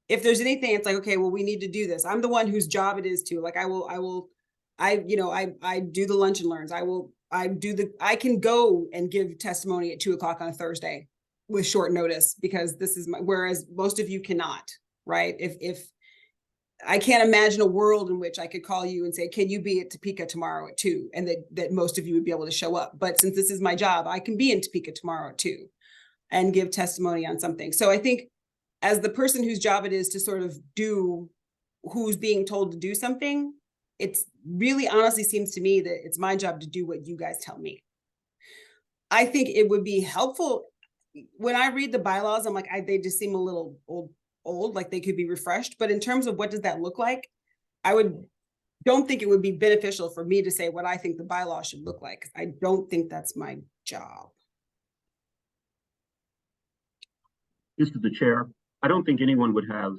Speaker 1: if there's anything, it's like, okay, well, we need to do this. I'm the one whose job it is to, like, I do the lunch and learns. I can go and give testimony at 2:00 on a Thursday with short notice, because this is whereas most of you cannot, right? If I can't imagine a world in which I could call you and say, can you be at Topeka tomorrow at 2? And that most of you would be able to show up. But since this is my job, I can be in Topeka tomorrow at 2 and give testimony on something. So I think as the person whose job it is to sort of do, who's being told to do something, it's really honestly seems to me that it's my job to do what you guys tell me. I think it would be helpful when I read the bylaws, I'm like, they just seem a little old, like they could be refreshed. But in terms of what does that look like, don't think it would be beneficial for me to say what I think the bylaw should look like. I don't think that's my job.
Speaker 2: Mr. the Chair, I don't think anyone would have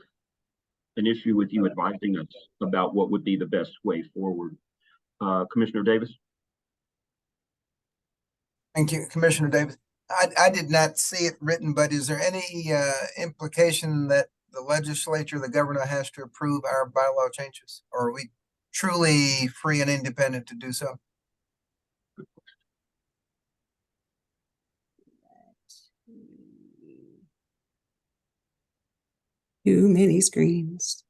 Speaker 2: an issue with you advising us about what would be the best way forward. Commissioner Davis?
Speaker 3: Thank you, Commissioner Davis. I did not see it written, but is there any implication that the legislature, the governor has to approve our bylaw changes? Or are we truly free and independent to do so?
Speaker 1: Too many screens.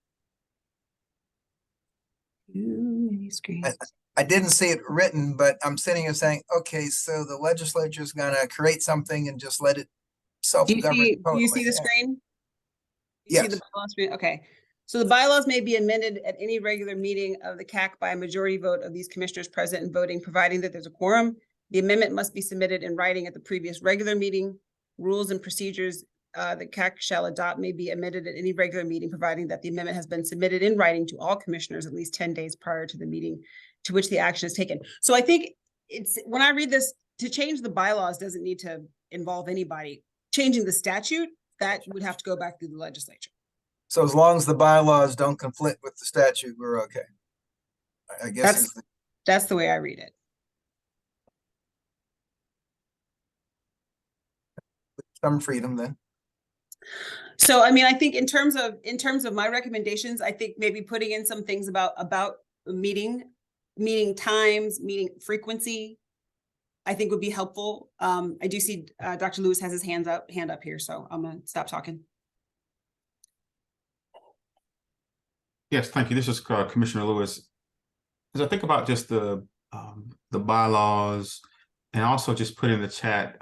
Speaker 1: Too many screens.
Speaker 3: I didn't see it written, but I'm sitting here saying, okay, so the legislature is gonna create something and just let it self-govern.
Speaker 1: Do you see the screen? You see
Speaker 3: Yes.
Speaker 1: the bylaw screen? Okay. So the bylaws may be amended at any regular meeting of the KAAC by a majority vote of these commissioners present and voting, providing that there's a quorum. The amendment must be submitted in writing at the previous regular meeting. Rules and procedures the KAAC shall adopt may be amended at any regular meeting, providing that the amendment has been submitted in writing to all commissioners at least 10 days prior to the meeting to which the action is taken. So I think it's, when I read this, to change the bylaws doesn't need to involve anybody. Changing the statute, that would have to go back through the legislature.
Speaker 3: So as long as the bylaws don't conflict with the statute, we're okay. I guess
Speaker 1: That's the way I read it.
Speaker 3: some freedom then.
Speaker 1: So, I mean, I think in terms of my recommendations, I think maybe putting in some things about meeting times, meeting frequency, I think would be helpful. I do see Dr. Lewis has his hand up here, so I'm gonna stop talking.
Speaker 5: Yes, thank you. This is Commissioner Lewis. As I think about just the bylaws, and also just put in the chat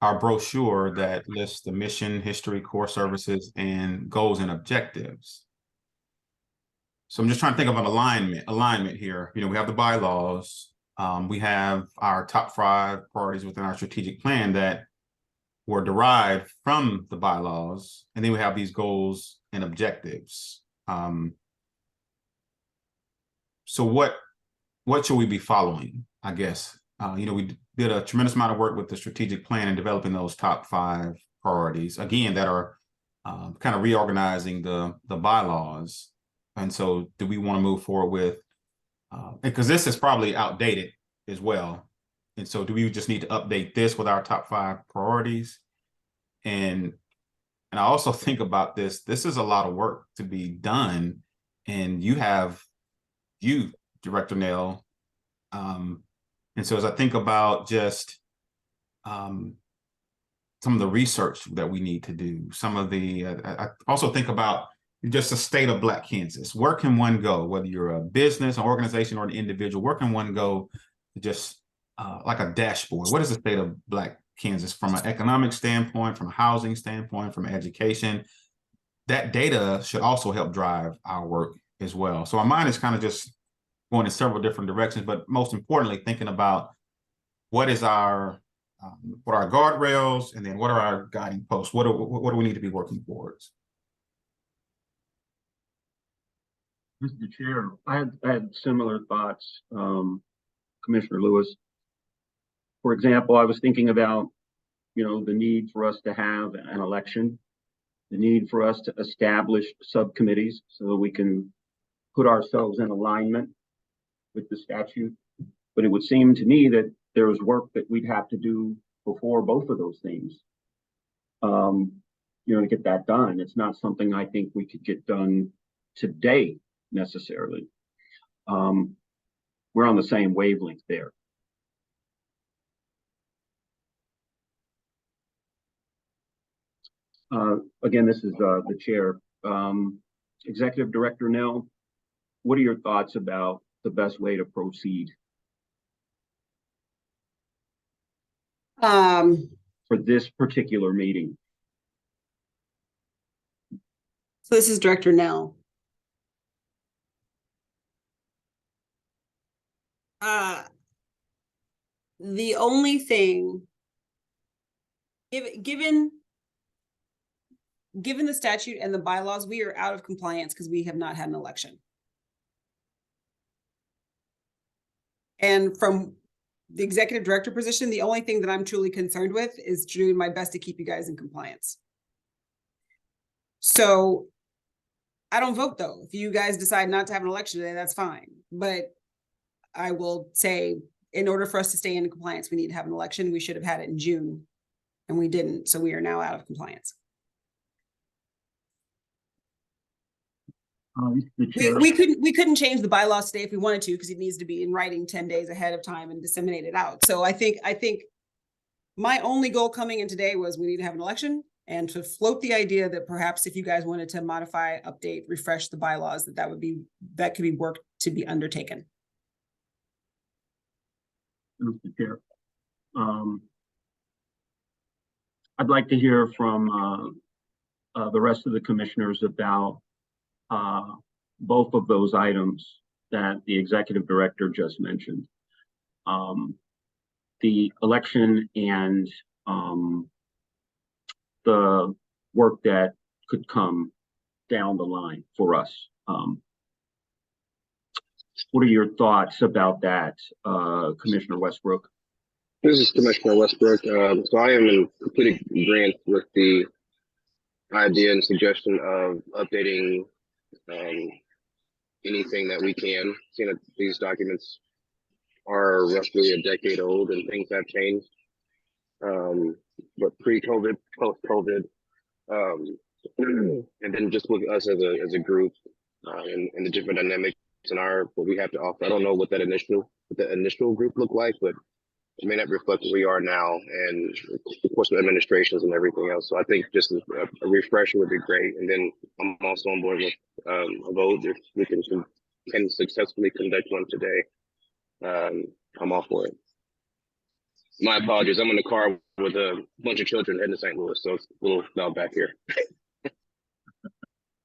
Speaker 5: our brochure that lists the mission, history, core services, and goals and objectives. So I'm just trying to think of an alignment here. You know, we have the bylaws. We have our top 5 priorities within our strategic plan that were derived from the bylaws. And then we have these goals and objectives. So what should we be following, I guess? You know, we did a tremendous amount of work with the strategic plan and developing those top 5 priorities, again, that are kind of reorganizing the bylaws. And so do we want to move forward with, because this is probably outdated as well. And so do we just need to update this with our top 5 priorities? And And I also think about this is a lot of work to be done. And you, Director Nell. And so as I think about just some of the research that we need to do, some of the, I also think about just the state of Black Kansas. Where can one go, whether you're a business, an organization, or an individual, where can one go to just like a dashboard? What is the state of Black Kansas from an economic standpoint, from a housing standpoint, from education? That data should also help drive our work as well. So our mind is kind of just going in several different directions, but most importantly, thinking about what is our what are our guardrails, and then what are our guiding posts? What do we need to be working towards?
Speaker 2: Mr. Chair, I had similar thoughts, Commissioner Lewis. For example, I was thinking about, the need for us to have an election, the need for us to establish subcommittees so that we can put ourselves in alignment with the statute. But it would seem to me that there is work that we'd have to do before both of those things, to get that done. It's not something I think we could get done today necessarily. We're on the same wavelength there. Again, this is the chair. Executive Director Nell, what are your thoughts about the best way to proceed for this particular meeting?
Speaker 1: So this is Director Nell. The only thing, given the statute and the bylaws, we are out of compliance because we have not had an election. And from the executive director position, the only thing that I'm truly concerned with is doing my best to keep you guys in compliance. So I don't vote though. If you guys decide not to have an election today, that's fine. But I will say, in order for us to stay in compliance, we need to have an election. We should have had it in June, and we didn't. So we are now out of compliance. We couldn't change the bylaws today if we wanted to, because it needs to be in writing 10 days ahead of time and disseminate it out. So I think my only goal coming in today was we need to have an election, and to float the idea that perhaps if you guys wanted to modify, update, refresh the bylaws, that could be work to be undertaken.
Speaker 2: Mr. Chair, I'd like to hear from the rest of the commissioners about both of those items that the executive director just mentioned. The election and the work that could come down the line for us. What are your thoughts about that, Commissioner Westbrook?
Speaker 4: This is Commissioner Westbrook. So I am in complete agreement with the idea and suggestion of updating anything that we can. Seeing that these documents are roughly a decade old and things have changed. But pre-COVID, post-COVID, and then just with us as a group and the different dynamics in what we have to offer. I don't know what the initial group looked like, but it may not reflect what we are now, and of course the administrations and everything else. So I think just a refresher would be great. And then I'm also on board with a vote if we can successfully conduct one today. I'm all for it. My apologies. I'm in the car with a bunch of children heading to St. Louis, so it's a little loud back here.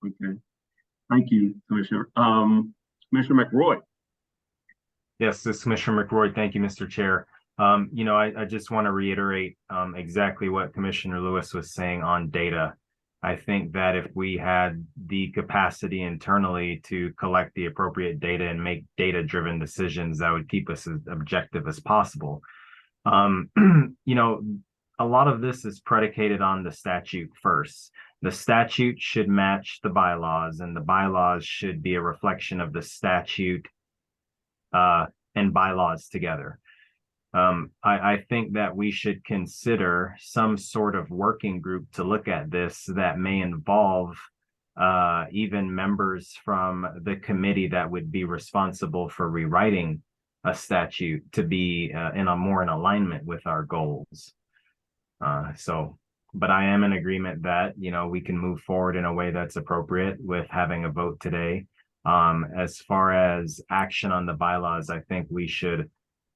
Speaker 2: Okay. Thank you, Commissioner. Commissioner McRoy.
Speaker 6: Yes, this is Commissioner McRoy. Thank you, Mr. Chair. I just want to reiterate exactly what Commissioner Lewis was saying on data. I think that if we had the capacity internally to collect the appropriate data and make data-driven decisions, that would keep us as objective as possible. A lot of this is predicated on the statute first. The statute should match the bylaws, and the bylaws should be a reflection of the statute and bylaws together. I think that we should consider some sort of working group to look at this that may involve even members from the committee that would be responsible for rewriting a statute to be more in alignment with our goals. But I am in agreement that, we can move forward in a way that's appropriate with having a vote today. As far as action on the bylaws, I think we should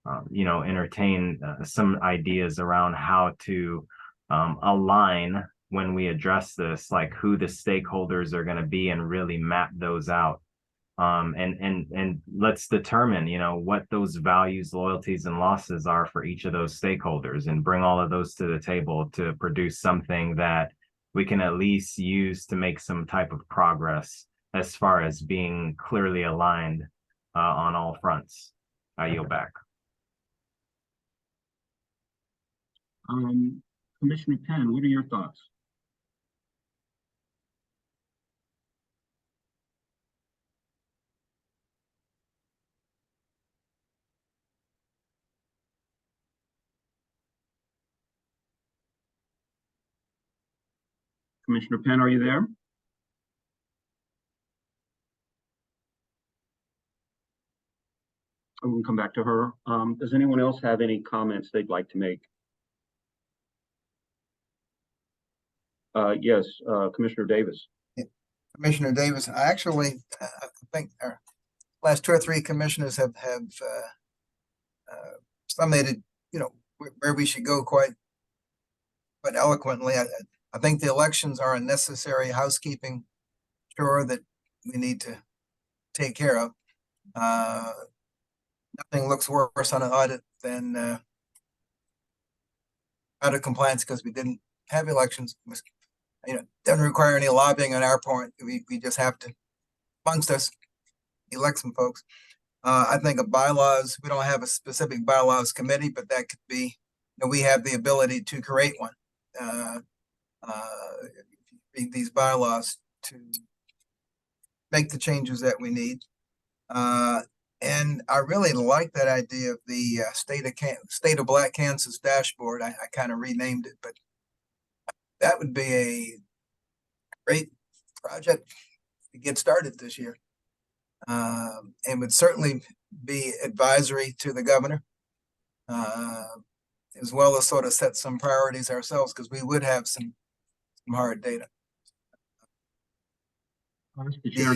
Speaker 6: entertain some ideas around how to align when we address this, like who the stakeholders are going to be, and really map those out. And let's determine, what those values, loyalties, and losses are for each of those stakeholders, and bring all of those to the table to produce something that we can at least use to make some type of progress as far as being clearly aligned on all fronts. I yield back.
Speaker 2: Commissioner Penn, what are your thoughts? Commissioner Penn, are you there? I'm going to come back to her. Does anyone else have any comments they'd like to make? Yes, Commissioner Davis.
Speaker 3: Commissioner Davis, I think our last 2 or 3 commissioners have summated, where we should go quite eloquently. I think the elections are a necessary housekeeping chore that we need to take care of. Nothing looks worse on an audit than out of compliance because we didn't have elections. Doesn't require any lobbying on our part. We just have to, amongst us, elect some folks. I think of bylaws, we don't have a specific bylaws committee, but that could be, we have the ability to create one. Read these bylaws to make the changes that we need. And I really like that idea of the State of Black Kansas dashboard. I kind of renamed it, but that would be a great project to get started this year. And would certainly be advisory to the governor, as well as sort of set some priorities ourselves, because we would have some hard data.
Speaker 2: Mr. Chair,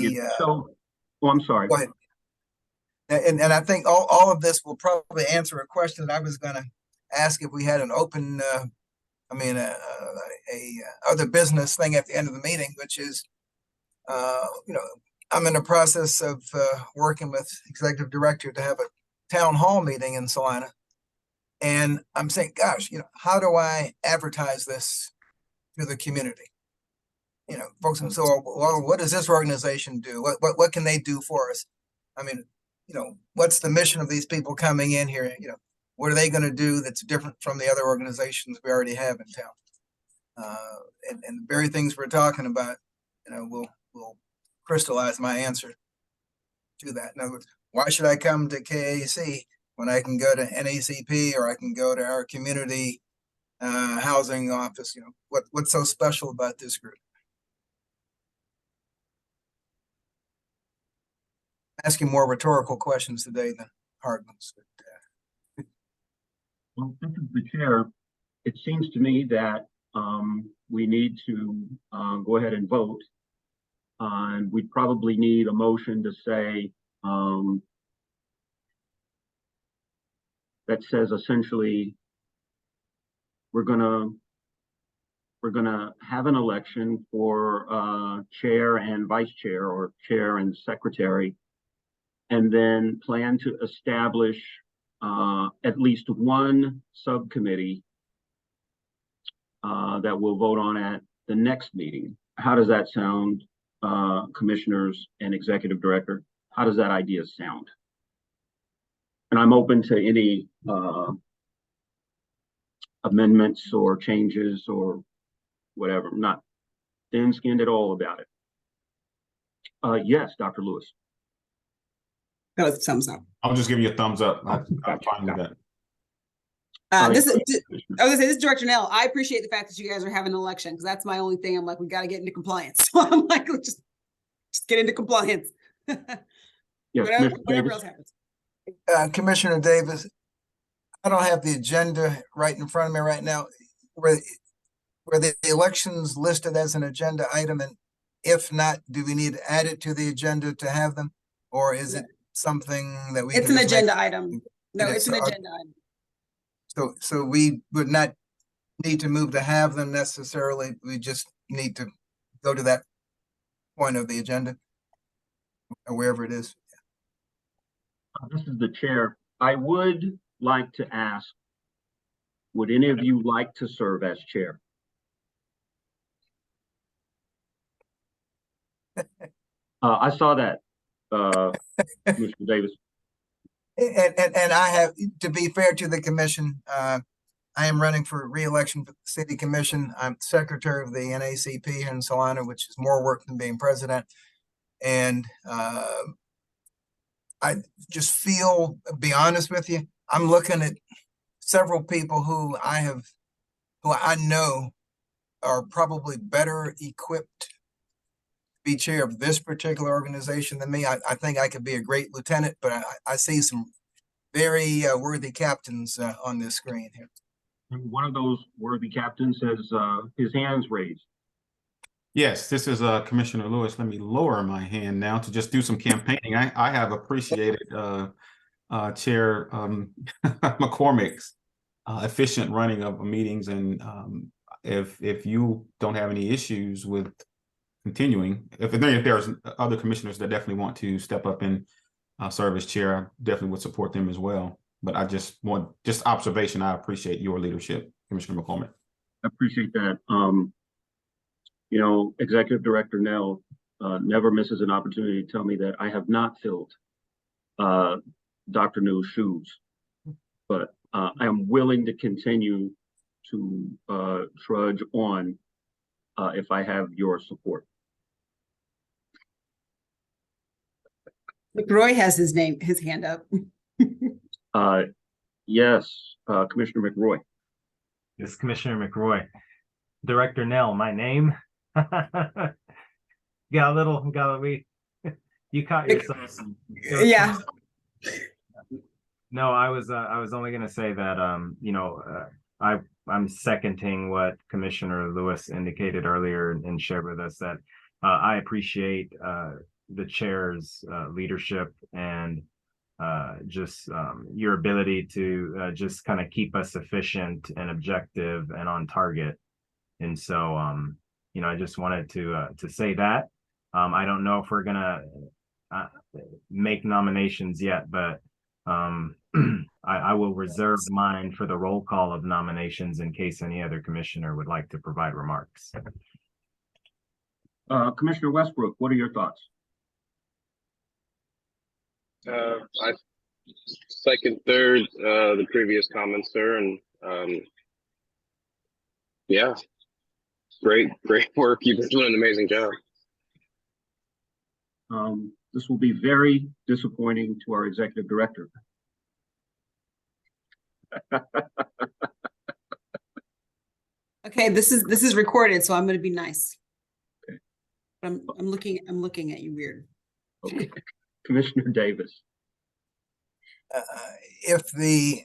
Speaker 2: I'm sorry.
Speaker 3: Go ahead. And I think all of this will probably answer a question that I was going to ask if we had an open, other business thing at the end of the meeting, which is, I'm in the process of working with executive director to have a town hall meeting in Salina. And I'm saying, gosh, how do I advertise this to the community? Folks, and so, well, what does this organization do? What can they do for us? I mean, what's the mission of these people coming in here? What are they going to do that's different from the other organizations we already have in town? And the very things we're talking about, will crystallize my answer to that. In other words, why should I come to KAAC when I can go to NACP or I can go to our community housing office? What's so special about this group? Asking more rhetorical questions today than hard ones.
Speaker 2: Well, this is the chair. It seems to me that we need to go ahead and vote. And we probably need a motion to say that says essentially we're gonna have an election for chair and vice chair, or chair and secretary, and then plan to establish at least one subcommittee that we'll vote on at the next meeting. How does that sound, commissioners and executive director? How does that idea sound? And I'm open to any amendments or changes or whatever. I'm not thin-skinned at all about it. Yes, Dr. Lewis.
Speaker 1: That was a thumbs up.
Speaker 5: I'll just give you a thumbs up. I'm
Speaker 2: Gotcha.
Speaker 5: fine with that.
Speaker 1: This is, I was gonna say, this is Director Nell. I appreciate the fact that you guys are having an election, because that's my only thing. I'm like, we got to get into compliance. So I'm like, let's just get into compliance.
Speaker 2: Yes,
Speaker 1: Whatever,
Speaker 2: Commissioner
Speaker 1: whatever
Speaker 2: Davis?
Speaker 1: else happens.
Speaker 3: Commissioner Davis, I don't have the agenda right in front of me right now. Were the elections listed as an agenda item, and if not, do we need to add it to the agenda to have them? Or is it something that we
Speaker 1: It's
Speaker 3: can
Speaker 1: an
Speaker 3: just make-
Speaker 1: agenda item. No,
Speaker 3: It
Speaker 1: it's
Speaker 3: is,
Speaker 1: an agenda item.
Speaker 3: So we would not need to move to have them necessarily. We just need to go to that point of the agenda or wherever it is.
Speaker 2: This is the chair. I would like to ask, would any of you like to serve as chair? I saw that, Mr. Davis.
Speaker 3: And I have, to be fair to the commission, I am running for re-election for the city commission. I'm secretary of the NACP here in Salina, which is more work than being president. And I just feel, be honest with you, I'm looking at several people who I know are probably better equipped to be chair of this particular organization than me. I think I could be a great lieutenant, but I see some very worthy captains on this screen here.
Speaker 2: One of those worthy captains has his hands raised.
Speaker 5: Yes, this is Commissioner Lewis. Let me lower my hand now to just do some campaigning. I have appreciated Chair McCormick's efficient running of meetings, and if you don't have any issues with continuing, if there's other commissioners that definitely want to step up and serve as chair, I definitely would support them as well. But I just want observation. I appreciate your leadership, Commissioner McCormick.
Speaker 2: I appreciate that. You know, Executive Director Nell never misses an opportunity to tell me that I have not filled Dr. New's shoes, but I am willing to continue to trudge on if I have your support.
Speaker 1: McRoy has his hand up.
Speaker 2: Yes, Commissioner McRoy.
Speaker 6: Yes, Commissioner McRoy. Director Nell, my name. You caught yourself.
Speaker 1: Yeah.
Speaker 6: No, I was only gonna say that you know, I'm seconding what Commissioner Lewis indicated earlier and shared with us, that I appreciate the chair's leadership and just your ability to just kind of keep us efficient and objective and on target. And so you know, I just wanted to say that. I don't know if we're gonna make nominations yet, but I will reserve mine for the roll call of nominations in case any other commissioner would like to provide remarks.
Speaker 2: Commissioner Westbrook, what are your thoughts?
Speaker 4: I second, third, the previous comments, sir, and yeah, great work. You've been doing an amazing job.
Speaker 2: This will be very disappointing to our executive director.
Speaker 1: Okay, this is recorded, so I'm gonna be nice.
Speaker 2: Okay.
Speaker 1: I'm looking at you weird.
Speaker 2: Okay. Commissioner Davis.
Speaker 3: If the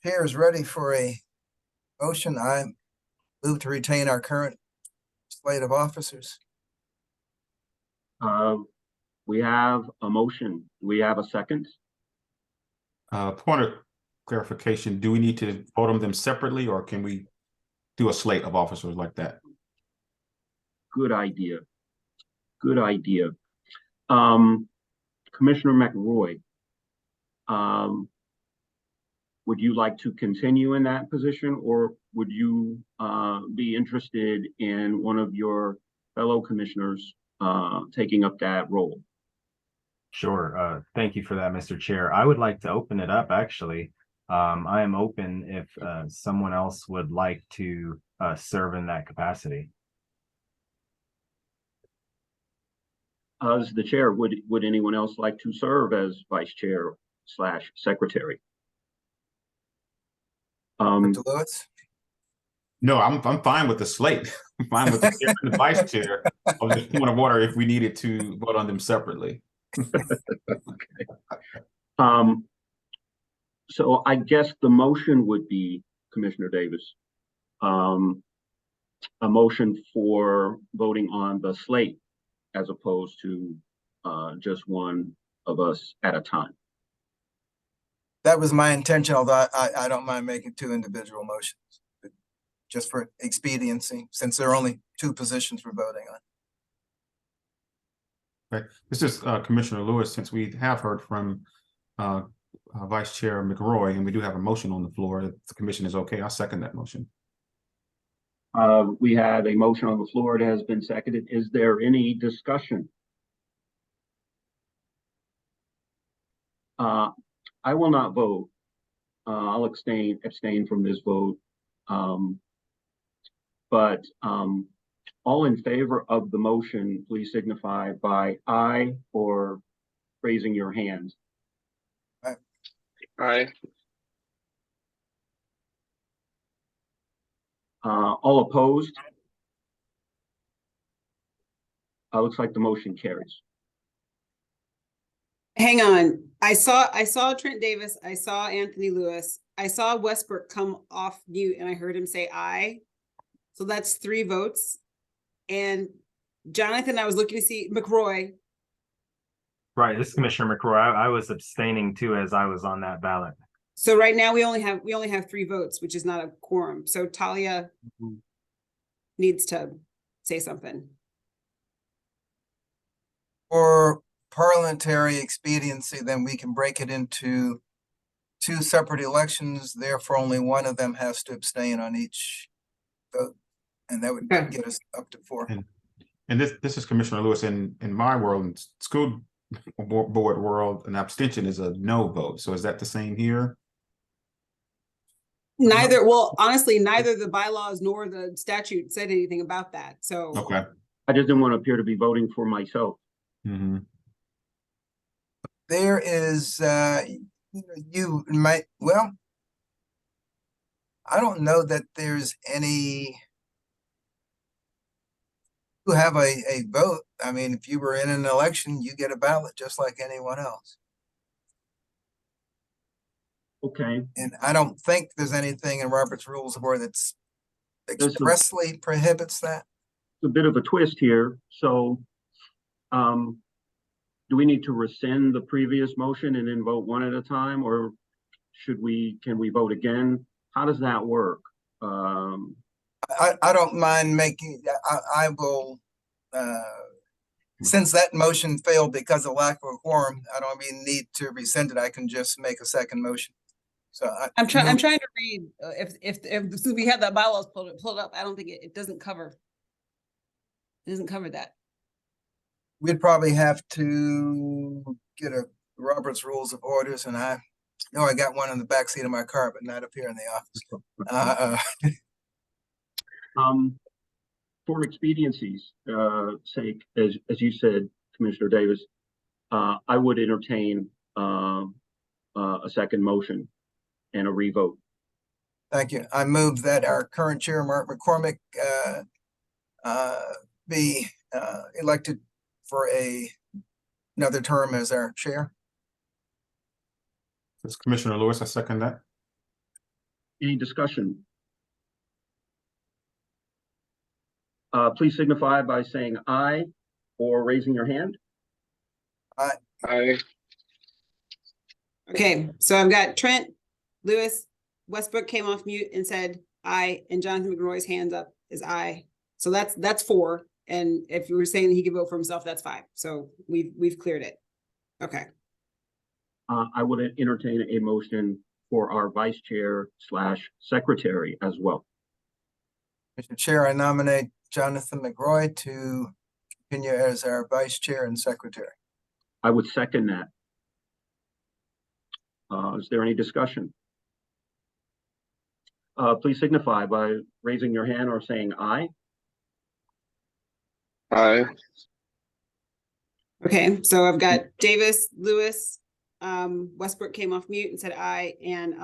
Speaker 3: chair is ready for a motion, I move to retain our current slate of officers.
Speaker 2: We have a motion. Do we have a second?
Speaker 5: Point of clarification, do we need to vote on them separately, or can we do a slate of officers like that?
Speaker 2: Good idea. Good idea. Commissioner McRoy, would you like to continue in that position, or would you be interested in one of your fellow commissioners taking up that role?
Speaker 6: Sure. Thank you for that, Mr. Chair. I would like to open it up, actually. I am open if someone else would like to serve in that capacity.
Speaker 2: As the chair, would anyone else like to serve as vice chair / secretary?
Speaker 3: Dr. Lewis?
Speaker 5: No, I'm fine with the slate. I'm fine with the chair and the vice chair. Of this point of order if we needed to vote on them separately.
Speaker 2: So I guess the motion would be, Commissioner Davis, a motion for voting on the slate as opposed to just one of us at a time.
Speaker 3: That was my intention, although I don't mind making two individual motions, but just for expediency, since there are only two positions we're voting on.
Speaker 5: Okay, this is Commissioner Lewis, since we have heard from Vice Chair McRoy, and we do have a motion on the floor. If the commission is okay, I'll second that motion.
Speaker 2: We have a motion on the floor. It has been seconded. Is there any discussion? I will not vote. I'll abstain from this vote. But all in favor of the motion, please signify by aye or raising your hand.
Speaker 4: Aye.
Speaker 2: All opposed? Looks like the motion carries.
Speaker 1: Hang on. I saw Trent Davis. I saw Anthony Lewis. I saw Westbrook come off mute and I heard him say aye. So that's 3 votes. And Jonathan, I was looking to see McRoy.
Speaker 6: Right, this is Commissioner McRoy. I was abstaining too as I was on that ballot.
Speaker 1: So right now we only have 3 votes, which is not a quorum. So Talia needs to say something.
Speaker 3: For parliamentary expediency, then we can break it into 2 separate elections. Therefore, only one of them has to abstain on each vote. And that would
Speaker 1: Okay.
Speaker 3: get us up to 4.
Speaker 5: And this is Commissioner Lewis. In my world, in school board world, an abstention is a no vote. So is that the same here?
Speaker 1: Neither, well, honestly, neither the bylaws nor the statute said anything about that. So
Speaker 5: Okay.
Speaker 2: I just didn't want to appear to be voting for myself.
Speaker 5: Mm-hmm.
Speaker 3: There is, you might, well, I don't know that there's any who have a vote. I mean, if you were in an election, you get a ballot just like anyone else.
Speaker 2: Okay.
Speaker 3: And I don't think there's anything in Robert's Rules of Order that's
Speaker 2: There's some-
Speaker 3: expressly prohibits that.
Speaker 2: It's a bit of a twist here. So do we need to rescind the previous motion and then vote one at a time, or can we vote again? How does that work?
Speaker 3: I don't mind making, I will, since that motion failed because of lack of a quorum, I don't even need to rescind it. I can just make a second motion. So
Speaker 1: I'm trying to read if since we have that bylaws pulled up, I don't think it doesn't cover. It doesn't cover that.
Speaker 3: We'd probably have to get a Robert's Rules of Orders, and I know I got one in the backseat of my car, but not up here in the office.
Speaker 2: For expediency's sake, as you said, Commissioner Davis, I would entertain a second motion and a revote.
Speaker 3: Thank you. I move that our current chair, Mark McCormick, be elected for another term as our chair.
Speaker 5: It's Commissioner Lewis. I second that.
Speaker 2: Any discussion? Please signify by saying aye or raising your hand.
Speaker 4: Aye.
Speaker 1: Okay, so I've got Trent, Lewis, Westbrook came off mute and said aye, and Jonathan McRoy's hands up is aye. So that's 4. And if you were saying that he could vote for himself, that's 5. So we've cleared it. Okay.
Speaker 2: I would entertain a motion for our vice chair / secretary as well.
Speaker 3: Mr. Chair, I nominate Jonathan McRoy to continue as our vice chair and secretary.
Speaker 2: I would second that. Is there any discussion? Please signify by raising your hand or saying aye.
Speaker 4: Aye.
Speaker 1: Okay, so I've got Davis, Lewis, Westbrook came off mute and said aye, and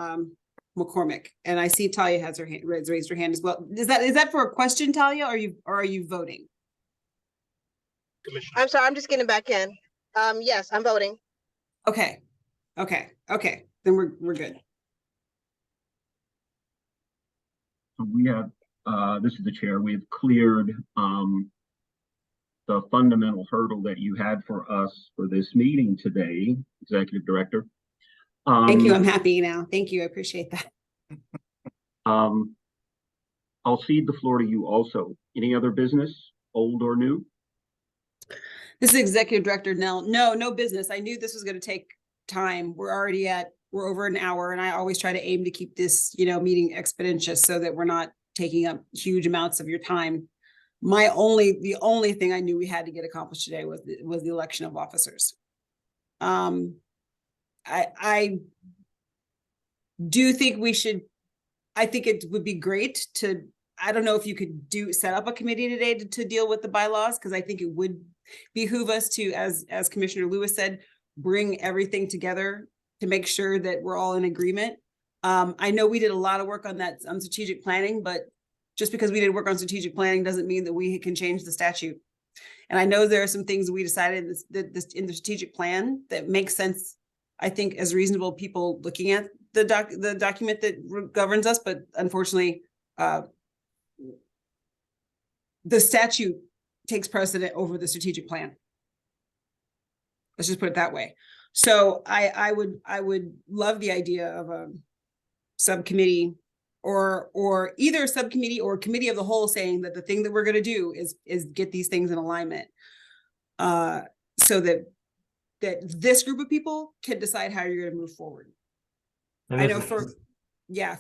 Speaker 1: McCormick, and I see Talia has her hand raised her hand as well. Is that for a question, Talia? Or are you voting?
Speaker 7: I'm sorry, I'm just getting back in. Yes, I'm voting.
Speaker 1: Okay, then we're good.
Speaker 2: So we have, this is the chair, we have cleared the fundamental hurdle that you had for us for this meeting today, Executive Director.
Speaker 1: Thank you. I'm happy now. Thank you. I appreciate that.
Speaker 2: I'll cede the floor to you also. Any other business, old or new?
Speaker 1: This is Executive Director Nell. No business. I knew this was going to take time. We're over an hour, and I always try to aim to keep this, meeting expeditious so that we're not taking up huge amounts of your time. The only thing I knew we had to get accomplished today was the election of officers. I do think I think it would be great to, I don't know if you could set up a committee today to deal with the bylaws, because I think it would behoove us to, as Commissioner Lewis said, bring everything together to make sure that we're all in agreement. I know we did a lot of work on that strategic planning, but just because we did work on strategic planning doesn't mean that we can change the statute. And I know there are some things we decided in the strategic plan that makes sense, I think, as reasonable people looking at the document that governs us, but unfortunately, the statute takes precedent over the strategic plan. Let's just put it that way. So I would love the idea of a subcommittee or either a subcommittee or committee of the whole saying that the thing that we're going to do is get these things in alignment, so that this group of people can decide how you're going to move forward.
Speaker 6: And
Speaker 1: I
Speaker 6: this
Speaker 1: know
Speaker 6: is-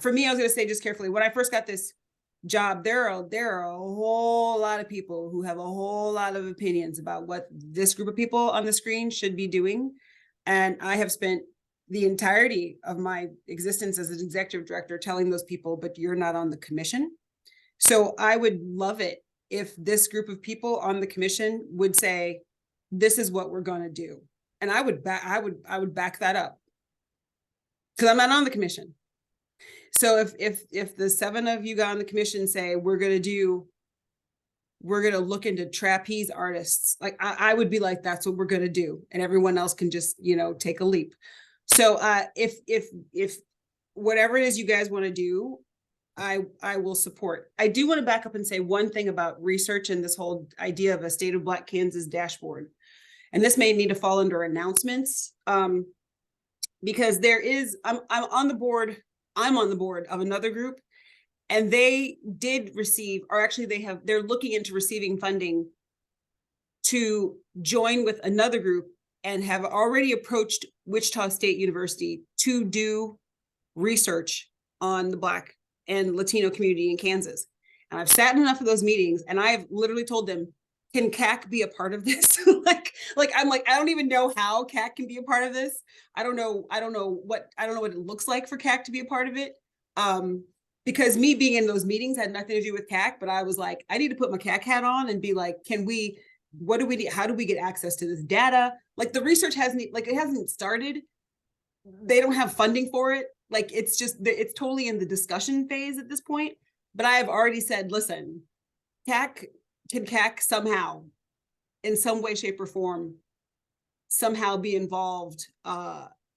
Speaker 1: for me, I was going to say just carefully, when I first got this job, there are a whole lot of people who have a whole lot of opinions about what this group of people on the screen should be doing. And I have spent the entirety of my existence as an executive director telling those people, but you're not on the commission. So I would love it if this group of people on the commission would say, this is what we're going to do. And I would back that up, because I'm not on the commission. So if the 7 of you got on the commission say, we're going to look into trapeze artists, like I would be like, that's what we're going to do. And everyone else can just, take a leap. So if whatever it is you guys want to do, I will support. I do want to back up and say one thing about research and this whole idea of a State of Black Kansas dashboard. And this may need to fall under announcements, because I'm on the board of another group, and they did receive, or actually they're looking into receiving funding to join with another group, and have already approached Wichita State University to do research on the Black and Latino community in Kansas. And I've sat in enough of those meetings, and I've literally told them, can KAAC be a part of this? I'm like, I don't even know how KAAC can be a part of this. I don't know what it looks like for KAAC to be a part of it. Because me being in those meetings had nothing to do with KAAC, but I was like, I need to put my KAAC hat on and be like, what do we need? How do we get access to this data? Like, the research it hasn't started. They don't have funding for it. Like, it's totally in the discussion phase at this point. But I have already said, listen, can KAAC somehow, in some way, shape, or form, somehow be involved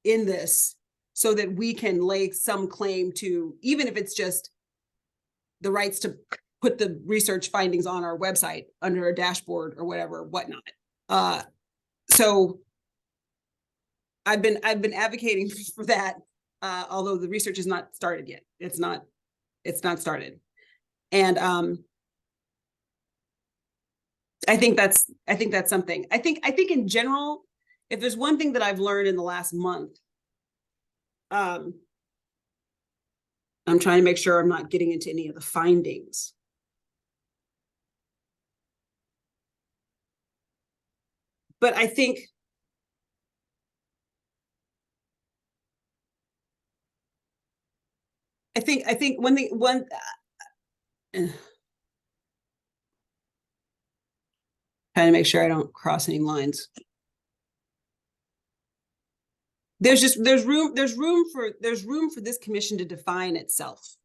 Speaker 1: in this, so that we can lay some claim to, even if it's just the rights to put the research findings on our website under a dashboard or whatnot. So I've been advocating for that, although the research is not started yet. It's not started. And I think that's something. I think in general, if there's one thing that I've learned in the last month, I'm trying to make sure I'm not getting into any of the findings. But I think one thing, trying to make sure I don't cross any lines. there's room for this commission to define itself.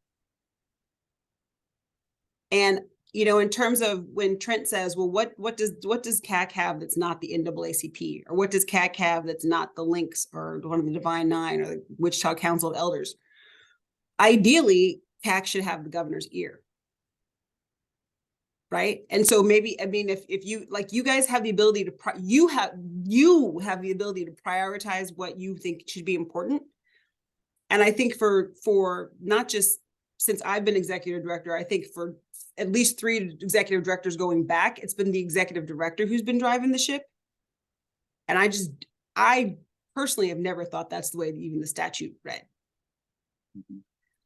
Speaker 1: And, you know, in terms of when Trent says, well, what does KAAC have that's not the NAACP? Or what does KAAC have that's not the Links or one of the Divine Nine or the Wichita Council of Elders? Ideally, KAAC should have the governor's ear. Right. And so maybe, I mean, if you, like, you guys have the ability to, you have the ability to prioritize what you think should be important. And I think for not just since I've been executive director, I think for at least 3 executive directors going back, it's been the executive director who's been driving the ship. And I personally have never thought that's the way that even the statute read.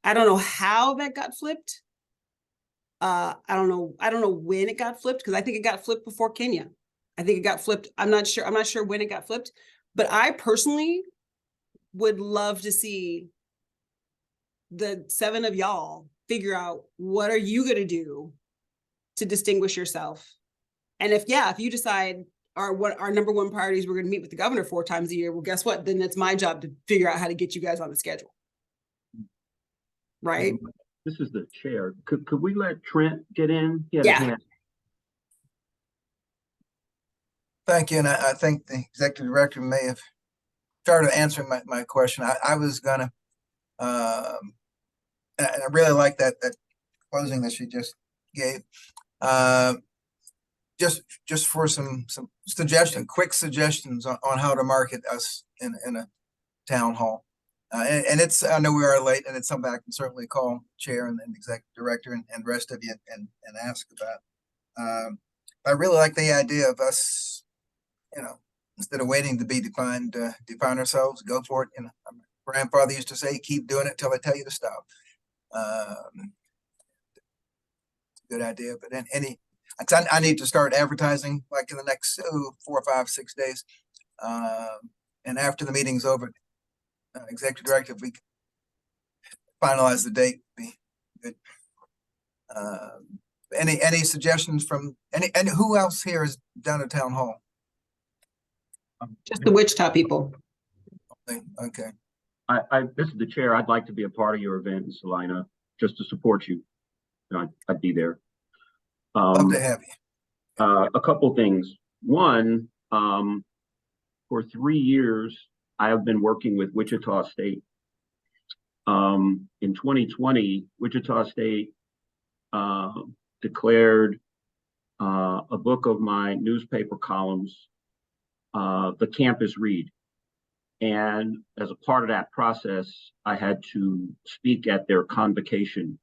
Speaker 1: I don't know how that got flipped. I don't know when it got flipped, because I think it got flipped before Kenya. I think it got flipped. I'm not sure when it got flipped, but I personally would love to see the 7 of y'all figure out what are you going to do to distinguish yourself. And if you decide what our number 1 priorities, we're going to meet with the governor 4 times a year. Well, guess what? Then it's my job to figure out how to get you guys on the schedule. Right.
Speaker 2: This is the chair. Could we let Trent get in?
Speaker 1: Yeah.
Speaker 3: Thank you. And I think the executive director may have started answering my question. I was gonna, and I really like that closing that she just gave. Just for some quick suggestions on how to market us in a town hall. And it's, I know we are late, and it's something I can certainly call chair and executive director and rest of you and ask about. I really like the idea of us, you know, instead of waiting to be defined, define ourselves, go for it. You know, my grandfather used to say, keep doing it till I tell you to stop. Good idea, but I need to start advertising like in the next 4, 5, 6 days. And after the meeting's over, executive director, if we can finalize the date, be good. Any suggestions from and who else here is down at town hall?
Speaker 1: Just the Wichita people.
Speaker 3: Okay.
Speaker 2: This is the chair. I'd like to be a part of your event in Salina, just to support you. I'd be there.
Speaker 3: Love to have you.
Speaker 2: A couple things. One, for 3 years, I have been working with Wichita State. In 2020, Wichita State declared a book of my newspaper columns, the campus read. And as a part of that process, I had to speak at their convocation.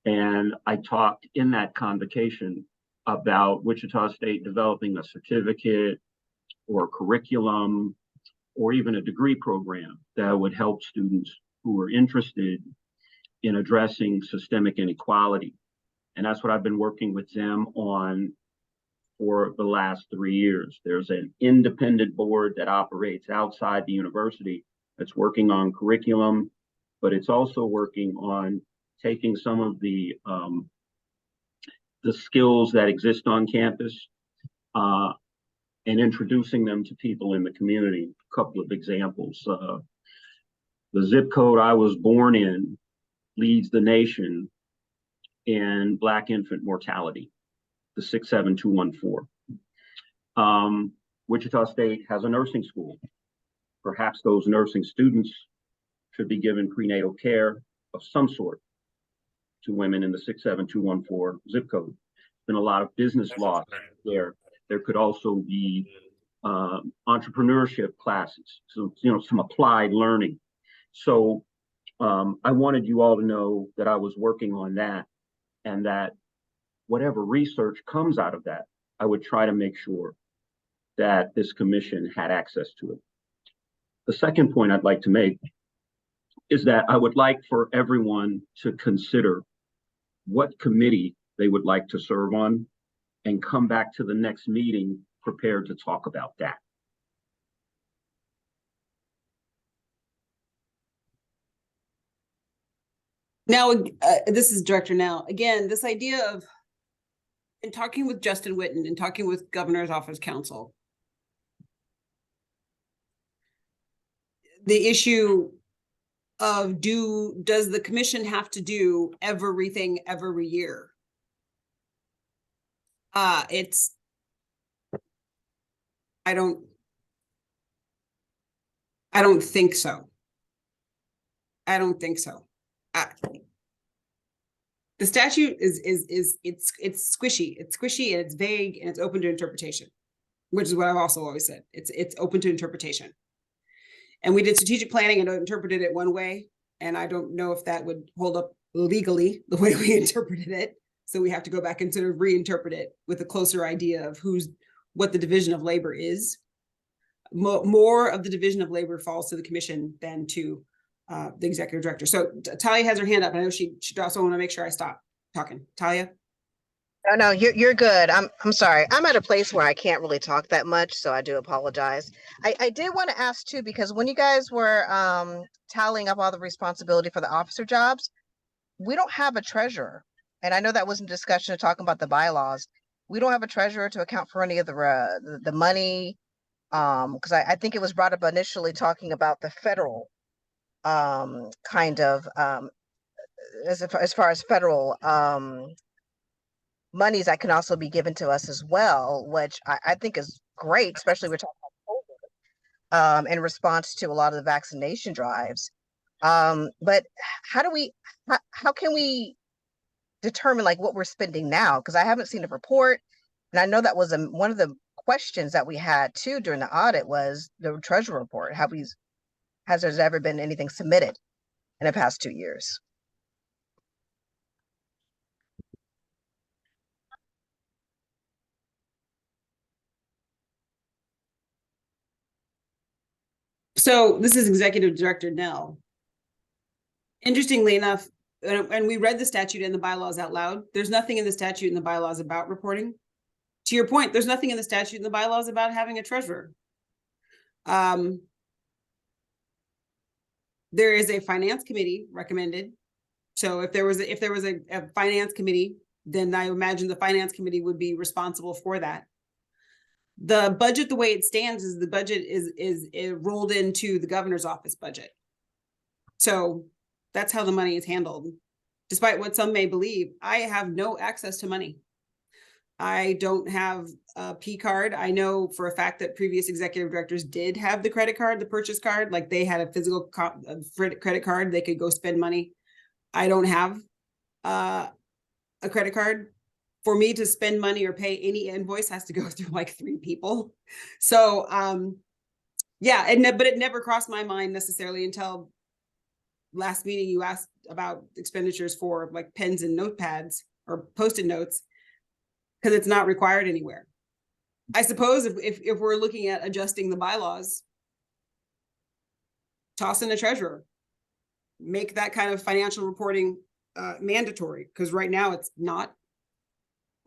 Speaker 2: And I talked in that convocation about Wichita State developing a certificate or a curriculum or even a degree program that would help students who are interested in addressing systemic inequality. And that's what I've been working with them on for the last 3 years. There's an independent board that operates outside the university that's working on curriculum, but it's also working on taking some of the skills that exist on campus and introducing them to people in the community. A couple of examples. The zip code I was born in leads the nation in Black infant mortality, the 67214. Wichita State has a nursing school. Perhaps those nursing students should be given prenatal care of some sort to women in the 67214 zip code. There's been a lot of business loss there. There could also be entrepreneurship classes, so some applied learning. So I wanted you all to know that I was working on that, and that whatever research comes out of that, I would try to make sure that this commission had access to it. The second point I'd like to make is that I would like for everyone to consider what committee they would like to serve on and come back to the next meeting prepared to talk about that.
Speaker 1: Now, this is Director Now. Again, this idea of, in talking with Justin Whitten and talking with Governor's Office Counsel, the issue of does the commission have to do everything every year? I don't think so. I don't think so. The statute is it's squishy. It's squishy and it's vague and it's open to interpretation, which is what I've also always said. It's open to interpretation. And we did strategic planning and interpreted it one way, and I don't know if that would hold up legally the way we interpreted it. So we have to go back and sort of reinterpret it with a closer idea of what the division of labor is. More of the division of labor falls to the commission than to the executive director. So Talia has her hand up. I know she also want to make sure I stop talking. Talia?
Speaker 7: Oh, no, you're good. I'm sorry. I'm at a place where I can't really talk that much, so I do apologize. I did want to ask too, because when you guys were tallying up all the responsibility for the officer jobs, we don't have a treasurer. And I know that was in discussion of talking about the bylaws. We don't have a treasurer to account for any of the money. Because I think it was brought up initially talking about the federal kind of as far as federal monies that can also be given to us as well, which I think is great, especially we're talking about COVID in response to a lot of the vaccination drives. But how can we determine like what we're spending now? Because I haven't seen a report, and I know that was one of the questions that we had too during the audit was the treasury report. Has there ever been anything submitted in the past 2 years?
Speaker 1: So this is Executive Director Nell. Interestingly enough, and we read the statute and the bylaws out loud, there's nothing in the statute and the bylaws about reporting. To your point, there's nothing in the statute and the bylaws about having a treasurer. There is a finance committee recommended. So if there was a finance committee, then I imagine the finance committee would be responsible for that. The budget, the way it stands, is the budget is rolled into the governor's office budget. So that's how the money is handled. Despite what some may believe, I have no access to money. I don't have a P card. I know for a fact that previous executive directors did have the credit card, the purchase card, like they had a physical credit card. They could go spend money. I don't have a credit card. For me to spend money or pay any invoice has to go through like 3 people. So yeah, but it never crossed my mind necessarily until last meeting. You asked about expenditures for like pens and notepads or Post-it notes, because it's not required anywhere. I suppose if we're looking at adjusting the bylaws, toss in a treasurer, make that kind of financial reporting mandatory, because right now it's not.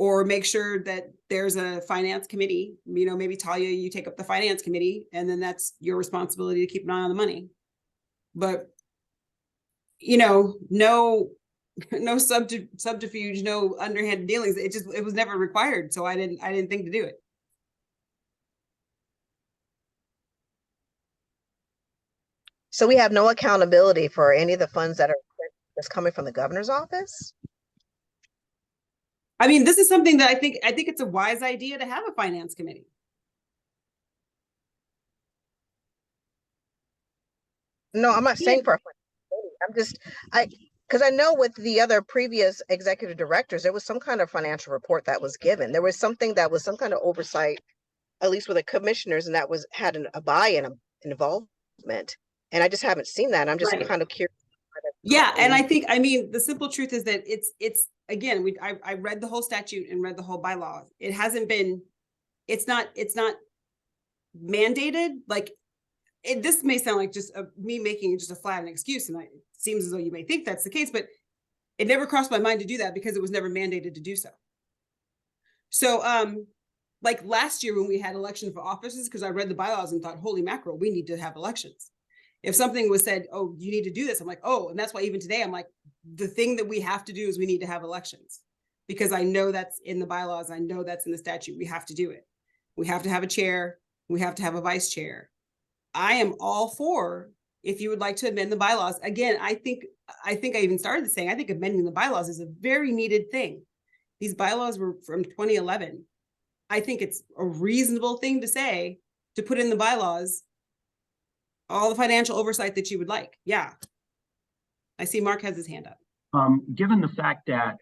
Speaker 1: Or make sure that there's a finance committee, maybe Talia, you take up the finance committee, and then that's your responsibility to keep an eye on the money. But, no subterfuge, no underhanded dealings. It was never required. So I didn't think to do it.
Speaker 7: So we have no accountability for any of the funds that's coming from the governor's office?
Speaker 1: I mean, this is something that I think it's a wise idea to have a finance committee.
Speaker 7: No, I'm not saying for a finance committee. Because I know with the other previous executive directors, there was some kind of financial report that was given. There was something that was some kind of oversight, at least with the commissioners, and that had a buy-in, an involvement. And I just haven't seen that. I'm just kind of curious.
Speaker 1: Yeah, and I mean, the simple truth is that it's again, I read the whole statute and read the whole bylaw. It hasn't been, it's not mandated. Like this may sound like just me making just a flat excuse, and it seems as though you may think that's the case, but it never crossed my mind to do that because it was never mandated to do so. So, like last year when we had election for offices, because I read the bylaws and thought, holy mackerel, we need to have elections. If something was said, oh, you need to do this, I'm like, oh, and that's why even today I'm like, the thing that we have to do is we need to have elections, because I know that's in the bylaws. I know that's in the statute. We have to do it. We have to have a chair. We have to have a vice chair. I am all for if you would like to amend the bylaws. Again, I think I even started saying, I think amending the bylaws is a very needed thing. These bylaws were from 2011. I think it's a reasonable thing to say, to put in the bylaws all the financial oversight that you would like. Yeah. I see Mark has his hand up.
Speaker 2: Given the fact that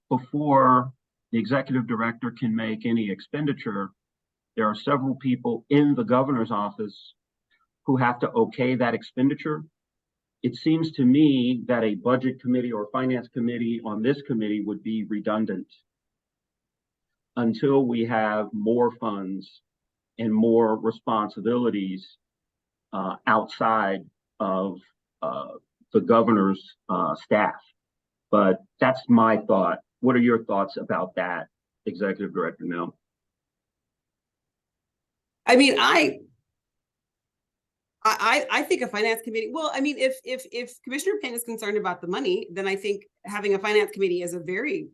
Speaker 2: before the executive director can make any expenditure, there are several people in the governor's office who have to okay that expenditure. It seems to me that a budget committee or finance committee on this committee would be redundant until we have more funds and more responsibilities outside of the governor's staff. But that's my thought. What are your thoughts about that, Executive Director Nell?
Speaker 1: I mean, I think a finance committee, well, I mean, if Commissioner Payne is concerned about the money, then I think having a finance committee is a very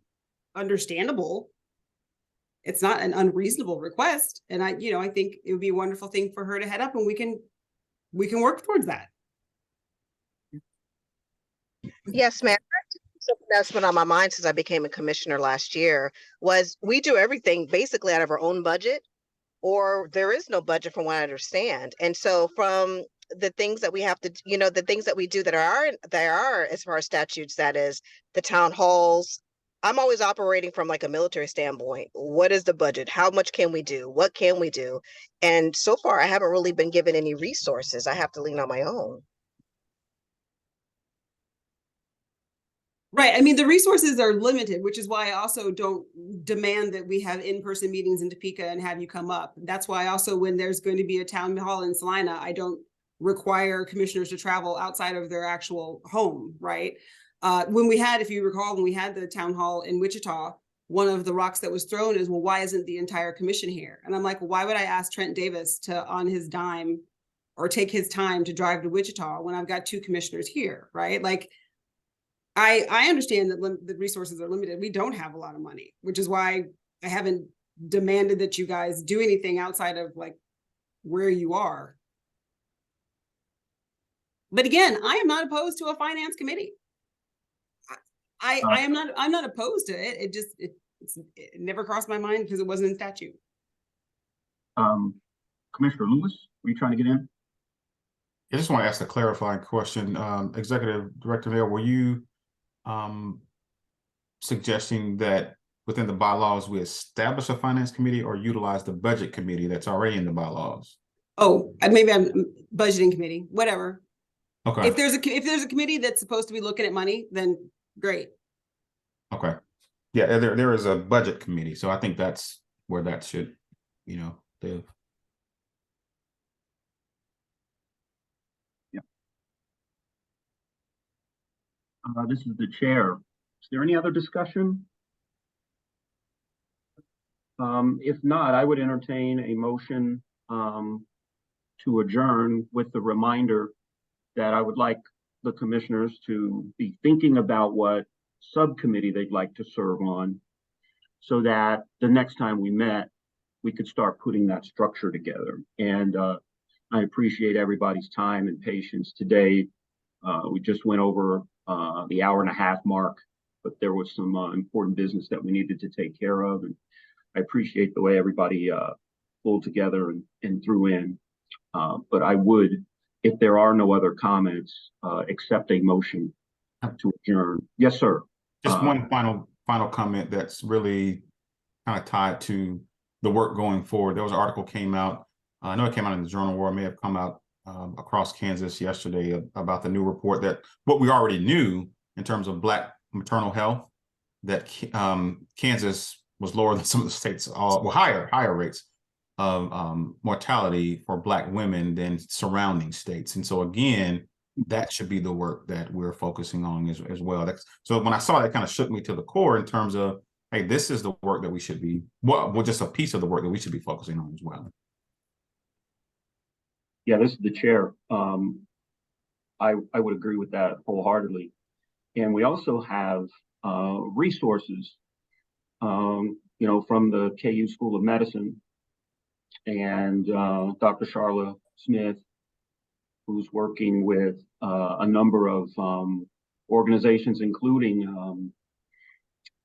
Speaker 1: understandable, it's not an unreasonable request. And I think it would be a wonderful thing for her to head up, and we can work towards that.
Speaker 7: Yes, ma'am. Something that's been on my mind since I became a commissioner last year was we do everything basically out of our own budget, or there is no budget from what I understand. And so from the things that we have to, the things that we do that are as far as statutes, that is the town halls, I'm always operating from like a military standpoint. What is the budget? How much can we do? What can we do? And so far I haven't really been given any resources. I have to lean on my own.
Speaker 1: Right. I mean, the resources are limited, which is why I also don't demand that we have in-person meetings in Topeka and have you come up. That's why also when there's going to be a town hall in Salina, I don't require commissioners to travel outside of their actual home, right? When we had, if you recall, when we had the town hall in Wichita, one of the rocks that was thrown is, well, why isn't the entire commission here? And I'm like, well, why would I ask Trent Davis to, on his dime, or take his time to drive to Wichita when I've got 2 commissioners here, right? Like, I understand that the resources are limited. We don't have a lot of money, which is why I haven't demanded that you guys do anything outside of like where you are. But again, I am not opposed to a finance committee. I'm not opposed to it. It just, it never crossed my mind because it wasn't in statute.
Speaker 2: Commissioner Lewis, were you trying to get in?
Speaker 5: I just want to ask a clarifying question. Executive Director Mayor, were you suggesting that within the bylaws we establish a finance committee or utilize the budget committee that's already in the bylaws?
Speaker 1: Oh, maybe I'm budgeting committee, whatever.
Speaker 5: Okay.
Speaker 1: If there's a committee that's supposed to be looking at money, then great.
Speaker 5: Okay. Yeah, there is a budget committee, so I think that's where that should, live.
Speaker 2: Yeah. This is the chair. Is there any other discussion? If not, I would entertain a motion to adjourn with the reminder that I would like the commissioners to be thinking about what subcommittee they'd like to serve on, so that the next time we met, we could start putting that structure together. And I appreciate everybody's time and patience today. We just went over the hour-and-a-half mark, but there was some important business that we needed to take care of. And I appreciate the way everybody pulled together and threw in. But I would, if there are no other comments, accept a motion to adjourn. Yes, sir.
Speaker 5: Just one final comment that's really kind of tied to the work going forward. There was an article came out. I know it came out in the Journal World, may have come out across Kansas yesterday about the new report that what we already knew in terms of Black maternal health, that Kansas was lower than some of the states, higher rates of mortality for Black women than surrounding states. And so again, that should be the work that we're focusing on as well. So when I saw that, it kind of shook me to the core in terms of, hey, this is the work that we should be, well, just a piece of the work that we should be focusing on as well.
Speaker 2: Yeah, this is the chair. I would agree with that wholeheartedly. And we also have resources, from the KU School of Medicine and Dr. Charla Smith, who's working with a number of organizations, including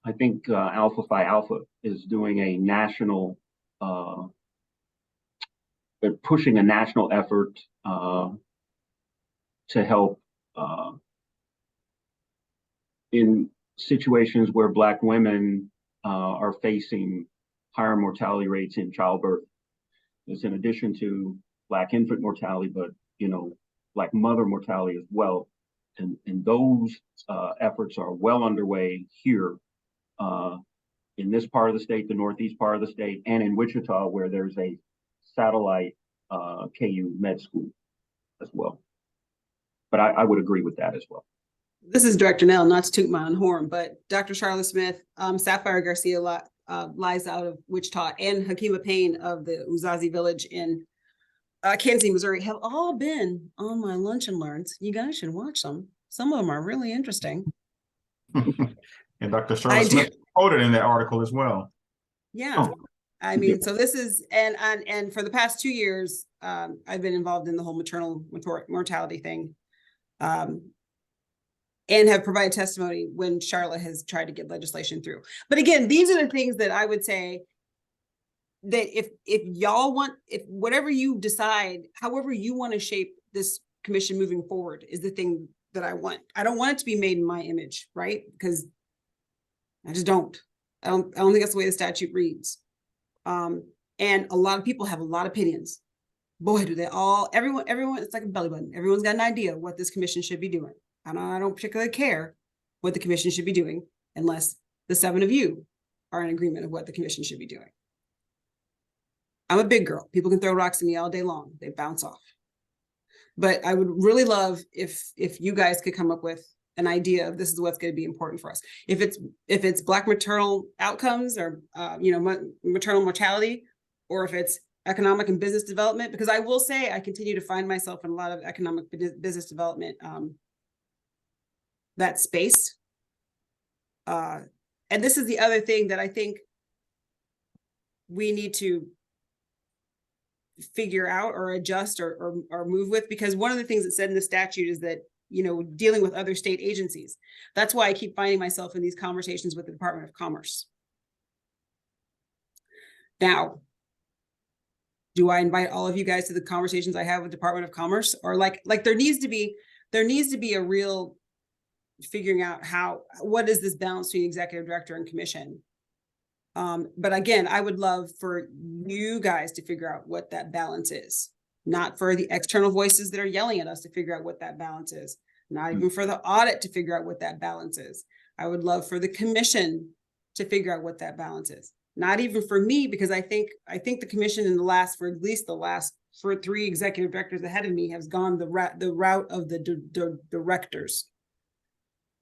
Speaker 2: I think Alpha Phi Alpha is doing a national, they're pushing a national effort to help in situations where Black women are facing higher mortality rates in childbirth. It's in addition to Black infant mortality, but Black mother mortality as well. And those efforts are well underway here in this part of the state, the northeast part of the state, and in Wichita, where there's a satellite KU med school as well. But I would agree with that as well.
Speaker 1: This is Director Nell, not to toot my own horn, but Dr. Charlotte Smith, Sapphire Garcia lies out of Wichita, and Hakima Payne of the Uzazi Village in Kansas City, Missouri, have all been on my lunch and learns. You guys should watch them. Some of them are really interesting.
Speaker 5: And Dr. Charlotte Smith quoted in that article as well.
Speaker 1: Yeah. I mean, so this is, and for the past 2 years, I've been involved in the whole maternal mortality thing. And have provided testimony when Charlotte has tried to get legislation through. But again, these are the things that I would say that if y'all want, if whatever you decide, however you want to shape this commission moving forward is the thing that I want. I don't want it to be made in my image, right? Because I just don't. I don't think that's the way the statute reads. And a lot of people have a lot of opinions. Boy, do they all, everyone, it's like a belly button. Everyone's got an idea of what this commission should be doing. I don't particularly care what the commission should be doing unless the 7 of you are in agreement of what the commission should be doing. I'm a big girl. People can throw rocks at me all day long. They bounce off. But I would really love if you guys could come up with an idea of this is what's going to be important for us. If it's Black maternal outcomes or maternal mortality, or if it's economic and business development, because I will say I continue to find myself in a lot of economic business development that space. And this is the other thing that I think we need to figure out or adjust or move with, because one of the things that's said in the statute is that, dealing with other state agencies. That's why I keep finding myself in these conversations with the Department of Commerce. Now, do I invite all of you guys to the conversations I have with Department of Commerce? Or like there needs to be a real figuring out what is this balance between executive director and commission. But again, I would love for you guys to figure out what that balance is, not for the external voices that are yelling at us to figure out what that balance is, not even for the audit to figure out what that balance is. I would love for the commission to figure out what that balance is. Not even for me, because I think the commission for at least the last 3 executive directors ahead of me has gone the route of the directors.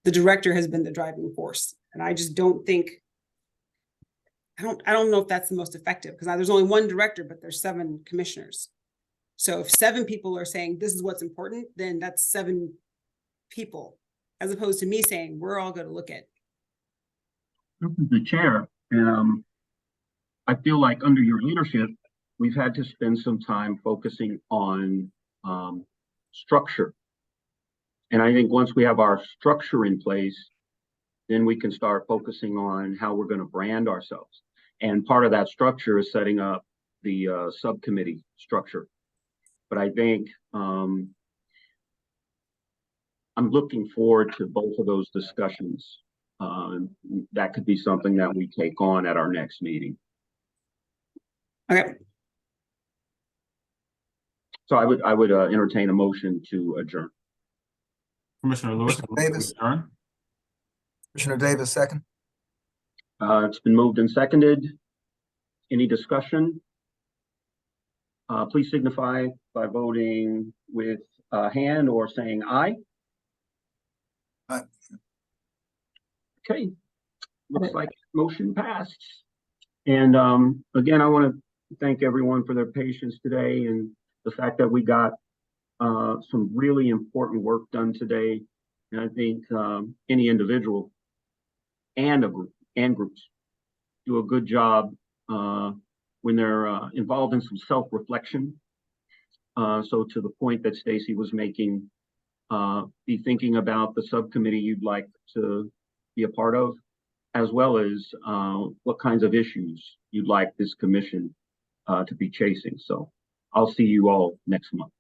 Speaker 1: The director has been the driving force. And I just don't think, I don't know if that's the most effective, because there's only 1 director, but there's 7 commissioners. So if 7 people are saying this is what's important, then that's 7 people, as opposed to me saying we're all going to look at.
Speaker 2: The chair, and I feel like under your leadership, we've had to spend some time focusing on structure. And I think once we have our structure in place, then we can start focusing on how we're going to brand ourselves. And part of that structure is setting up the subcommittee structure. But I think I'm looking forward to both of those discussions. That could be something that we take on at our next meeting.
Speaker 1: Okay.
Speaker 2: So I would entertain a motion to adjourn.
Speaker 5: Commissioner Lewis.
Speaker 3: Davis. Commissioner Davis, second.
Speaker 2: It's been moved and seconded. Any discussion? Please signify by voting with a hand or saying aye.
Speaker 3: Aye.
Speaker 2: Okay, looks like motion passed. And again, I want to thank everyone for their patience today and the fact that we got some really important work done today. And I think any individual and a group and groups do a good job when they're involved in some self-reflection So to the point that Stacy was making, be thinking about the subcommittee you'd like to be a part of, as well as what kinds of issues you'd like this commission to be chasing. So I'll see you all next month.